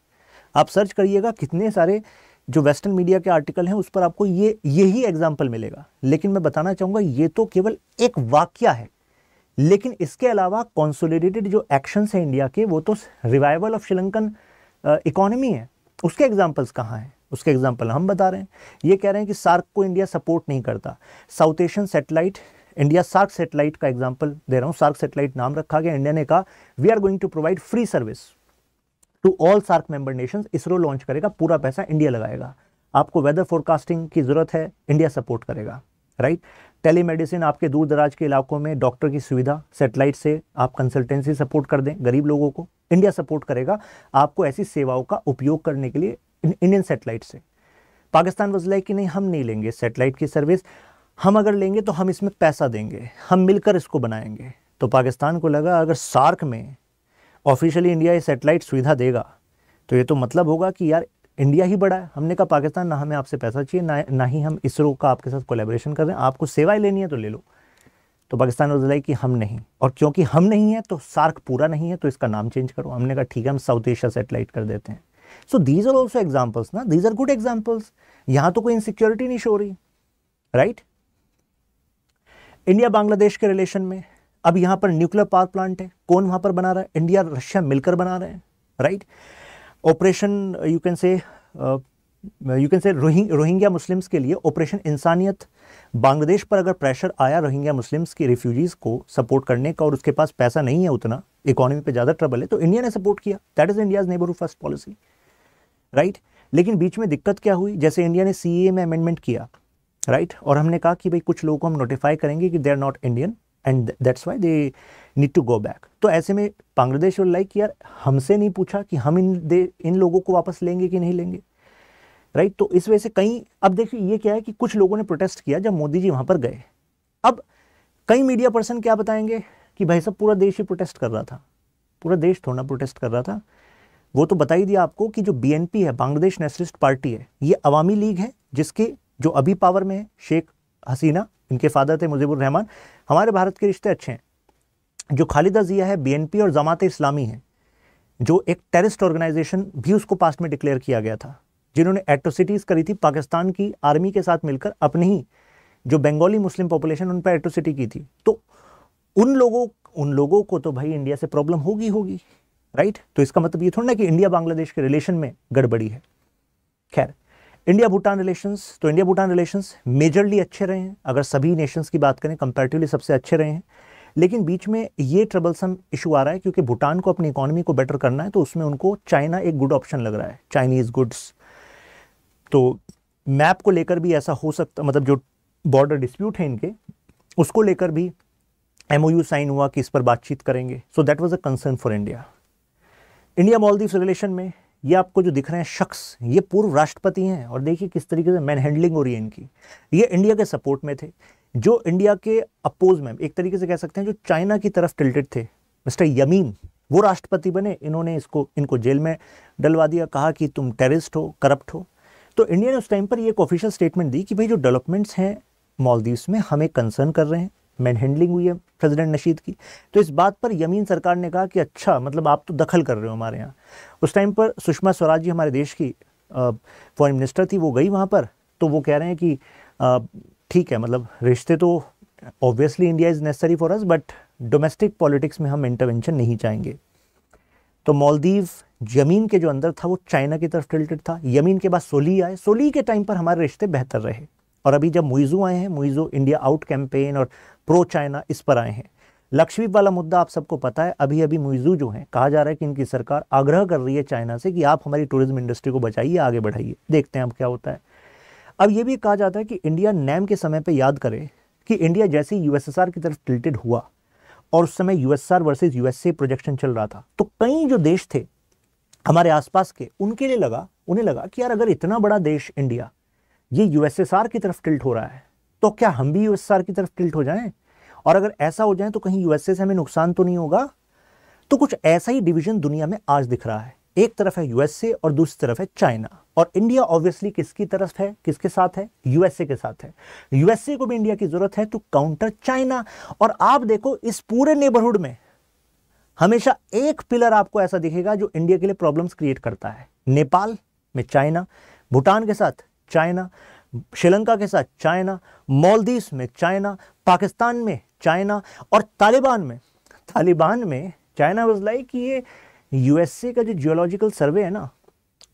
आप सर्च करिएगा, कितने सारे जो वेस्टर्न मीडिया के आर्टिकल हैं उस पर आपको यही एग्जाम्पल मिलेगा। लेकिन मैं बताना चाहूँगा ये तो केवल एक वाक्य है, लेकिन इसके अलावा कंसोलिडेटेड जो एक्शंस हैं इंडिया के, वो तो रिवाइवल ऑफ श्रीलंकन इकोनॉमी है। उसके एग्जाम्पल्स कहाँ हैं? उसके एग्जाम्पल हम बता रहे हैं। ये कह रहे हैं कि सार्क को इंडिया सपोर्ट नहीं करता। South Asian satellite, India SAARC satellite का एग्जाम्पल दे रहा हूँ। सार्क सैटेलाइट नाम रखा गया, इंडिया ने कहा we are going to provide free service to all SAARC member nations. ISRO launch करेगा, पूरा पैसा इंडिया लगाएगा। आपको वेदर फोरकास्टिंग की जरूरत है, इंडिया सपोर्ट करेगा, राइट। टेलीमेडिसिन, आपके दूर दराज के इलाकों में डॉक्टर की सुविधा सैटेलाइट से आप कंसल्टेंसी सपोर्ट कर दें गरीब लोगों को, इंडिया सपोर्ट करेगा आपको ऐसी सेवाओं का उपयोग करने के लिए इंडियन सैटेलाइट से। पाकिस्तान वाज लाइक कि नहीं, हम नहीं लेंगे सैटेलाइट की सर्विस, हम अगर लेंगे तो हम इसमें पैसा देंगे, हम मिलकर इसको बनाएंगे। तो पाकिस्तान को लगा अगर सार्क में ऑफिशियली इंडिया ये सैटेलाइट सुविधा देगा तो ये तो मतलब होगा कि यार इंडिया ही बड़ा है। हमने कहा पाकिस्तान ना हमें आपसे पैसा चाहिए, ना ही हम इसरो का आपके साथ कोलैबोरेशन कर रहे हैं, आपको सेवाएं लेनी है तो ले लो। तो पाकिस्तान वाज लाइक कि हम नहीं, और क्योंकि हम नहीं है तो सार्क पूरा नहीं है, तो इसका नाम चेंज करो। हमने कहा ठीक है, हम साउथ एशिया सैटेलाइट कर देते हैं। So these are also examples ना, दीज आर गुड एग्जाम्पल्स। यहां तो कोई इनसिक्योरिटी नहीं शो रही, राइट। इंडिया बांग्लादेश के रिलेशन में अब यहां पर न्यूक्लियर पावर प्लांट है, कौन वहां पर बना रहा है? इंडिया रशिया मिलकर बना रहे हैं, राइट। ऑपरेशन यू कैन से रोहिंग्या मुस्लिम्स के लिए ऑपरेशन इंसानियत। बांग्लादेश पर अगर प्रेशर आया रोहिंग्या मुस्लिम्स की रिफ्यूजीज को सपोर्ट करने का और उसके पास पैसा नहीं है उतना, इकोनॉमी पे ज़्यादा ट्रबल है, तो इंडिया ने सपोर्ट किया। That is India's neighbourhood first policy, right. लेकिन बीच में दिक्कत क्या हुई? जैसे इंडिया ने सीएए में अमेंडमेंट किया, राइट, और हमने कहा कि भाई कुछ लोगों को हम नोटिफाई करेंगे कि they are not Indian and that's why they need to go back. तो ऐसे में बांग्लादेश और लाइक यार हमसे नहीं पूछा कि हम इन लोगों को वापस लेंगे कि नहीं लेंगे, राइट। तो इस वजह से कई, अब देखिए ये क्या है कि कुछ लोगों ने प्रोटेस्ट किया जब मोदी जी वहां पर गए। अब कई मीडिया पर्सन क्या बताएंगे कि भाई साहब पूरा देश ही प्रोटेस्ट कर रहा था। पूरा देश थोड़ा प्रोटेस्ट कर रहा था, वो तो बता ही दिया आपको कि जो बीएनपी है, बांग्लादेश नेशनलिस्ट पार्टी है, ये अवामी लीग है, जिसके जो अभी पावर में है शेख हसीना, इनके फादर थे मुजीबुर रहमान। हमारे भारत के रिश्ते अच्छे हैं। जो खालिदा जिया है बीएनपी और जमात इस्लामी है, जो एक टेररिस्ट ऑर्गेनाइजेशन भी उसको पास्ट में डिक्लेयर किया गया था, जिन्होंने एट्रोसिटीज करी थी पाकिस्तान की आर्मी के साथ मिलकर, अपने ही जो बंगाली मुस्लिम पॉपुलेशन उन पर एट्रोसिटी की थी। तो उन लोगों को तो भाई इंडिया से प्रॉब्लम होगी, राइट। तो इसका मतलब ये थोड़ा ना कि इंडिया बांग्लादेश के रिलेशन में गड़बड़ी है। खैर, इंडिया भूटान रिलेशंस, तो इंडिया भूटान रिलेशंस मेजरली अच्छे रहे हैं, अगर सभी नेशंस की बात करें कंपैरेटिवली सबसे अच्छे रहे हैं। लेकिन बीच में ये ट्रबलसम इशू आ रहा है क्योंकि भूटान को अपनी इकोनॉमी को बेटर करना है, तो उसमें उनको चाइना एक गुड ऑप्शन लग रहा है, चाइनीज गुड्स। तो मैप को लेकर भी ऐसा हो सकता, मतलब जो बॉर्डर डिस्प्यूट है इनके, उसको लेकर भी एमओयू साइन हुआ कि इस पर बातचीत करेंगे। So that was a concern for India. India Maldives relation में ये आपको जो दिख रहे हैं शख्स, ये पूर्व राष्ट्रपति हैं, और देखिए किस तरीके से मैन हैंडलिंग हो रही है इनकी। ये इंडिया के सपोर्ट में थे, जो इंडिया के अपोज में, एक तरीके से कह सकते हैं जो चाइना की तरफ टिल्टेड थे। मिस्टर यमीन वो राष्ट्रपति बने, इन्होंने इनको जेल में डलवा दिया, कहा कि तुम टेररिस्ट हो, करप्ट हो। तो इंडिया ने उस टाइम पर ये एक ऑफिशियल स्टेटमेंट दी कि भाई जो डेवलपमेंट्स हैं मालदीव्स में हमें कंसर्न कर रहे हैं, मैन हैंडलिंग हुई है प्रेसिडेंट नशीद की। तो इस बात पर यमीन सरकार ने कहा कि अच्छा, मतलब आप तो दखल कर रहे हो हमारे यहाँ। उस टाइम पर सुषमा स्वराज जी हमारे देश की फॉरेन मिनिस्टर थी, वो गई वहाँ पर, तो वो कह रहे हैं कि ठीक है, मतलब रिश्ते तो obviously India is necessary for us, but domestic politics में हम इंटरवेंशन नहीं चाहेंगे। तो मालदीव यमीन के जो अंदर था वो चाइना की तरफ टिल्टेड था। यमीन के बाद सोली आए, सोली के टाइम पर हमारे रिश्ते बेहतर रहे। और अभी जब मुइज़ू आए हैं, मुइज़ू इंडिया आउट कैंपेन और प्रो चाइना, इस पर आए हैं। लक्षद्वीप वाला मुद्दा आप सबको पता है, अभी अभी मुइज़ू जो है, कहा जा रहा है कि इनकी सरकार आग्रह कर रही है चाइना से कि आप हमारी टूरिज्म इंडस्ट्री को बचाइए, आगे बढ़ाइए। देखते हैं अब क्या होता है। अब ये भी कहा जाता है कि इंडिया नैम के समय पे याद करे कि इंडिया जैसे ही यूएसएसआर की तरफ टिल्टेड हुआ और उस समय यूएसएसआर वर्सेस यूएसए प्रोजेक्शन चल रहा था, तो कई जो देश थे हमारे आसपास के, उन्हें लगा कि यार अगर इतना बड़ा देश इंडिया ये यूएसएसआर की तरफ टिल्ट हो रहा है तो क्या हम भी यूएसएसआर की तरफ टिल्ट हो जाएं, और अगर ऐसा हो जाए तो कहीं यूएसए से हमें नुकसान तो नहीं होगा। तो कुछ ऐसा ही डिवीजन दुनिया में आज दिख रहा है, एक तरफ है यूएसए और दूसरी तरफ है चाइना, और इंडिया ऑब्वियसली किसकी तरफ है, किसके साथ है, यूएसए के साथ है। यूएसए को भी इंडिया की जरूरत है टू काउंटर चाइना। और आप देखो इस पूरे नेबरहुड में हमेशा एक पिलर आपको ऐसा दिखेगा जो इंडिया के लिए प्रॉब्लम्स क्रिएट करता है। नेपाल में चाइना, भूटान के साथ चाइना, श्रीलंका के साथ चाइना, मालदीव्स में चाइना, पाकिस्तान में चाइना, और तालिबान में चाइना वाज लाइक कि ये यूएसए का जो जियोलॉजिकल सर्वे है ना,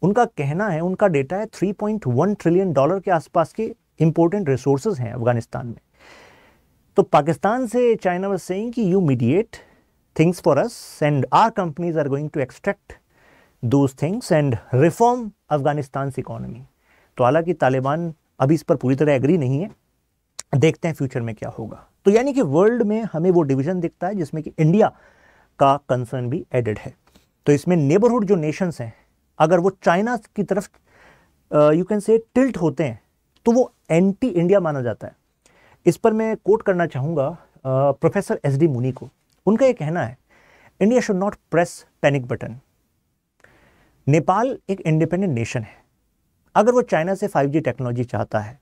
उनका कहना है, उनका डेटा है 3.1 ट्रिलियन डॉलर के आसपास के इंपॉर्टेंट रिसोर्सेज हैं अफगानिस्तान में। तो पाकिस्तान से चाइना वाज सेइंग कि you mediate things for us and our companies are going to extract those things and reform Afghanistan's economy। तो हालांकि तालिबान अभी इस पर पूरी तरह एग्री नहीं है, देखते हैं फ्यूचर में क्या होगा। तो यानी कि वर्ल्ड में हमें वो डिवीजन दिखता है जिसमें कि इंडिया का कंसर्न भी एडेड है। तो इसमें नेबरहुड जो नेशंस हैं, अगर वो चाइना की तरफ यू कैन से टिल्ट होते हैं तो वो एंटी इंडिया माना जाता है। इस पर मैं कोट करना चाहूँगा प्रोफेसर SD मुनी को। उनका ये कहना है, India should not press panic button. Nepal एक इंडिपेंडेंट नेशन है, अगर वो चाइना से 5G टेक्नोलॉजी चाहता है,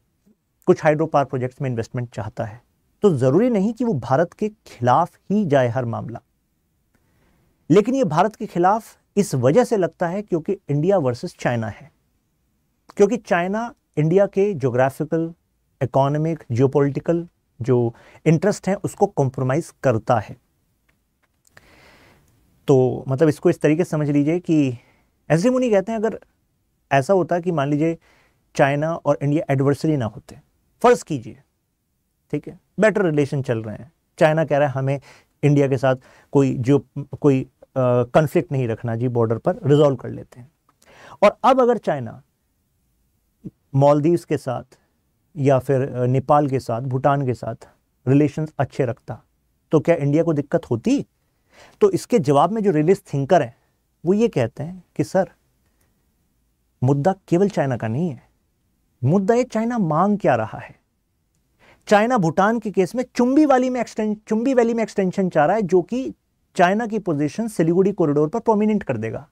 कुछ हाइड्रो पावर प्रोजेक्ट्स में इन्वेस्टमेंट चाहता है, तो जरूरी नहीं कि वो भारत के खिलाफ ही जाए हर मामला। लेकिन ये भारत के खिलाफ इस वजह से लगता है क्योंकि इंडिया वर्सेस चाइना है, क्योंकि चाइना इंडिया के ज्योग्राफिकल, इकोनॉमिक, जियोपॉलिटिकल जो इंटरेस्ट हैं उसको कॉम्प्रोमाइज करता है। तो मतलब इसको इस तरीके से समझ लीजिए कि SD मुनी कहते हैं, अगर ऐसा होता कि मान लीजिए चाइना और इंडिया एडवर्सरी ना होते, फर्ज कीजिए, ठीक है, बेटर रिलेशन चल रहे हैं, चाइना कह रहा है हमें इंडिया के साथ कोई कॉन्फ्लिक्ट नहीं रखना जी, बॉर्डर पर रिजॉल्व कर लेते हैं। और अब अगर चाइना मालदीव्स के साथ या फिर नेपाल के साथ, भूटान के साथ रिलेशंस अच्छे रखता, तो क्या इंडिया को दिक्कत होती? तो इसके जवाब में जो रियलिस्ट थिंकर हैं वो ये कहते हैं कि सर, मुद्दा केवल चाइना का नहीं है, मुद्दा ये चाइना मांग क्या रहा है। चाइना भूटान के केस में चुंबी वैली में एक्सटेंशन चाह रहा है, जो कि चाइना की पोजीशन सिलीगुड़ी कॉरिडोर पर प्रोमिनेंट कर देगा।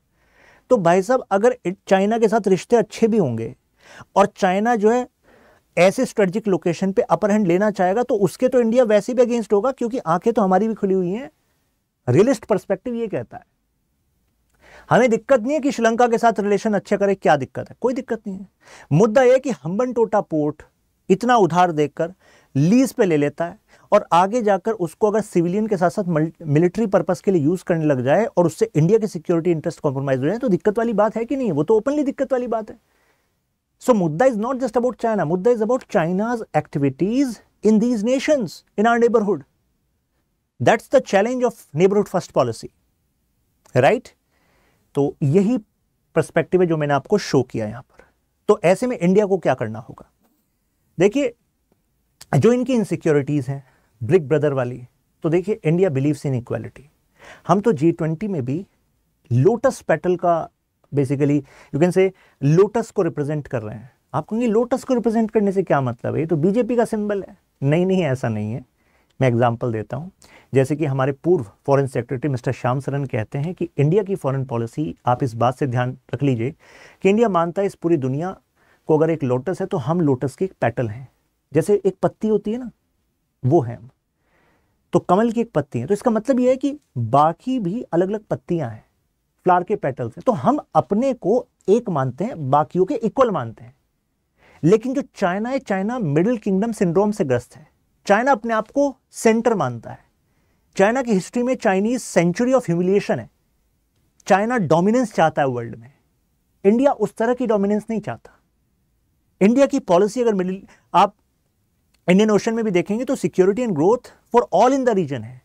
तो भाई साहब, अगर चाइना के साथ रिश्ते अच्छे भी होंगे और चाइना जो है ऐसे स्ट्रेटेजिक लोकेशन पे अपर हैंड लेना चाहेगा, तो उसके तो इंडिया वैसे भी अगेंस्ट होगा, क्योंकि आंखें तो हमारी भी खुली हुई हैं। रियलिस्ट पर्सपेक्टिव ये कहता है हमें दिक्कत नहीं है कि श्रीलंका के साथ रिलेशन अच्छे करे, क्या दिक्कत है? कोई दिक्कत नहीं है। मुद्दा यह कि हम्बनटोटा पोर्ट इतना उधार देकर लीज पे ले लेता है और आगे जाकर उसको अगर सिविलियन के साथ साथ मिलिट्री पर्पस के लिए यूज करने लग जाए और उससे इंडिया के सिक्योरिटी इंटरेस्ट कॉम्प्रोमाइज हो जाए, तो दिक्कत वाली बात है कि नहीं है? वो तो ओपनली दिक्कत वाली बात है। सो मुद्दा is not just about China, मुद्दा is about China's activities in these nations in our neighbourhood. That's the challenge of neighbourhood first policy, right? तो यही पर्सपेक्टिव है जो मैंने आपको शो किया यहां पर। तो ऐसे में इंडिया को क्या करना होगा? देखिए, जो इनकी इनसिक्योरिटीज हैं ब्रिक ब्रदर वाली, तो देखिए इंडिया बिलीव्स इन इक्वालिटी। हम तो G20 में भी लोटस पेटल का बेसिकली यू कैन से लोटस को रिप्रेजेंट कर रहे हैं। आप कहेंगे लोटस को रिप्रेजेंट करने से क्या मतलब है, ये तो बीजेपी का सिंबल है। नहीं, ऐसा नहीं है। मैं एग्जांपल देता हूं, जैसे कि हमारे पूर्व foreign secretary mister Shyam Saran कहते हैं कि इंडिया की फॉरेन पॉलिसी, आप इस बात से ध्यान रख लीजिए कि इंडिया मानता है इस पूरी दुनिया को अगर एक लोटस है तो हम लोटस के एक पेटल हैं। जैसे एक पत्ती होती है ना, वो है हम, तो कमल की एक पत्ती है। तो इसका मतलब यह है कि बाकी भी अलग अलग पत्तियां हैं, फ्लावर के पेटल्स हैं। तो हम अपने को एक मानते हैं, बाकियों के इक्वल मानते हैं। लेकिन जो चाइना है, चाइना मिडिल किंगडम सिंड्रोम से ग्रस्त है। चाइना अपने आप को सेंटर मानता है। चाइना की हिस्ट्री में चाइनीज सेंचुरी ऑफ ह्यूमिलिएशन है। चाइना डोमिनेंस चाहता है वर्ल्ड में। इंडिया उस तरह की डोमिनेंस नहीं चाहता। इंडिया की पॉलिसी अगर आप इंडियन ओशन में भी देखेंगे तो security and growth for all in the region है।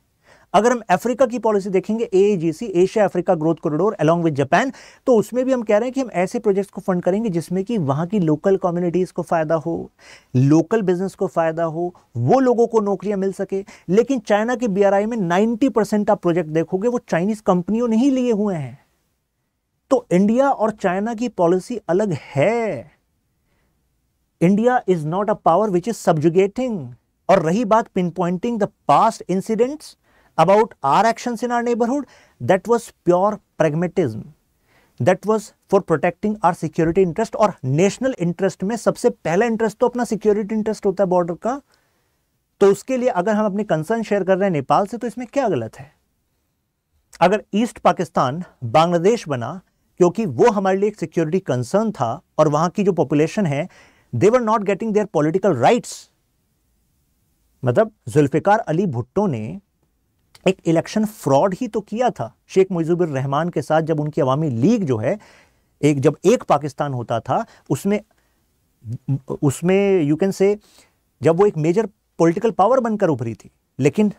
अगर हम अफ्रीका की पॉलिसी देखेंगे, AAGC, Asia Africa growth corridor along with Japan, तो उसमें भी हम कह रहे हैं कि हम ऐसे प्रोजेक्ट्स को फंड करेंगे जिसमें कि वहां की लोकल कम्युनिटीज को फायदा हो, लोकल बिजनेस को फायदा हो, वो लोगों को नौकरियां मिल सके। लेकिन चाइना के BRI में 90% आप प्रोजेक्ट देखोगे वो चाइनीज कंपनियों ने ही लिए हुए हैं। तो इंडिया और चाइना की पॉलिसी अलग है। India is not a power which is subjugating. और रही बात pin pointing the past incidents about our actions in our neighborhood, that was pure pragmatism, that was for protecting our security interest। और national interest में सबसे पहला interest तो अपना security interest होता है बॉर्डर का। तो उसके लिए अगर हम अपने कंसर्न शेयर कर रहे हैं नेपाल से, तो इसमें क्या गलत है? अगर ईस्ट पाकिस्तान बांग्लादेश बना क्योंकि वो हमारे लिए एक सिक्योरिटी कंसर्न था और वहां की जो पॉपुलेशन है they were not getting their political rights. मतलब जुल्फिकार अली भुट्टो ने एक इलेक्शन फ्रॉड ही तो किया था शेख मुजीबुर रहमान के साथ, जब उनकी अवामी लीग जो है जब एक पाकिस्तान होता था, उसमें यू कैन से जब वो एक मेजर पॉलिटिकल पावर बनकर उभरी थी। लेकिन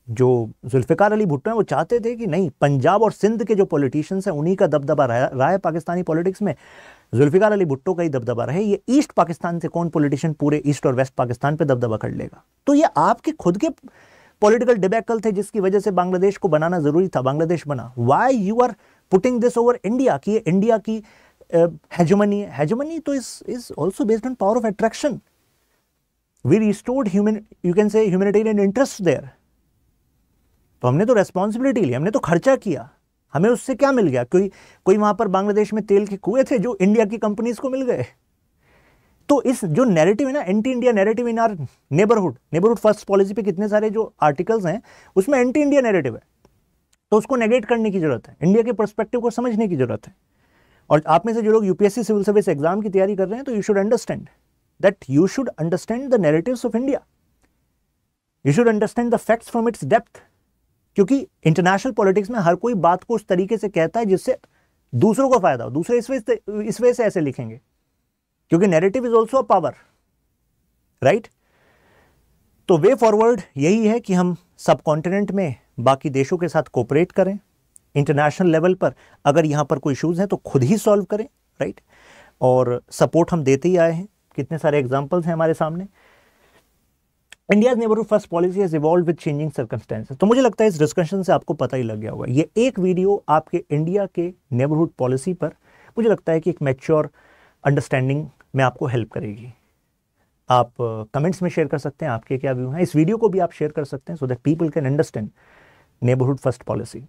जो जुल्फिकार अली भुट्टो हैं वो चाहते थे कि नहीं, पंजाब और सिंध के जो पॉलिटिशियंस हैं उन्हीं का दबदबा रहा है पाकिस्तानी पॉलिटिक्स में, जुल्फिकार अली भुट्टो का ही दबदबा रहे। ये ईस्ट पाकिस्तान से कौन पॉलिटिशियन पूरे ईस्ट और वेस्ट पाकिस्तान पे दबदबा कर लेगा? तो ये आपके खुद के पॉलिटिकल डिबेकल थे जिसकी वजह से बांग्लादेश को बनाना जरूरी था, बांग्लादेश बना। Why you are putting this over India कि ये इंडिया की हेजेमनी तो is also based on power of attraction. We restored you can say humanitarian interest there. तो हमने तो रेस्पॉन्सिबिलिटी ली, हमने तो खर्चा किया, हमें उससे क्या मिल गया? कोई वहां पर बांग्लादेश में तेल के कुएं थे जो इंडिया की कंपनीज को मिल गए। तो इस जो नैरेटिव है ना, anti India narrative in are neighbourhood first policy पे कितने सारे जो आर्टिकल्स हैं उसमें एंटी इंडिया नैरेटिव है। तो उसको नेगेट करने की जरूरत है, इंडिया के पर्सपेक्टिव को समझने की जरूरत है। और आप में से जो लोग यूपीएससी सिविल सर्विस एग्जाम की तैयारी कर रहे हैं, तो you should understand the narratives of India, you should understand the facts from its depth. क्योंकि इंटरनेशनल पॉलिटिक्स में हर कोई बात को उस तरीके से कहता है जिससे दूसरों को फायदा हो। दूसरे इस वजह से ऐसे लिखेंगे क्योंकि narrative is also a power, right? तो वे फॉरवर्ड यही है कि हम सब कॉन्टिनेंट में बाकी देशों के साथ कोऑपरेट करें, इंटरनेशनल लेवल पर अगर यहां पर कोई इश्यूज हैं तो खुद ही सॉल्व करें, राइट? और सपोर्ट हम देते ही आए हैं, कितने सारे एग्जाम्पल्स हैं हमारे सामने। India's neighbourhood first policy has evolved with changing circumstances. तो मुझे लगता है इस डिस्कशन से आपको पता ही लग गया होगा, ये एक वीडियो आपके इंडिया के नेबरहुड पॉलिसी पर मुझे लगता है कि एक मैच्योर अंडरस्टैंडिंग में आपको हेल्प करेगी। आप कमेंट्स में शेयर कर सकते हैं आपके क्या व्यू हैं। इस वीडियो को भी आप शेयर कर सकते हैं so that people can understand neighbourhood first policy.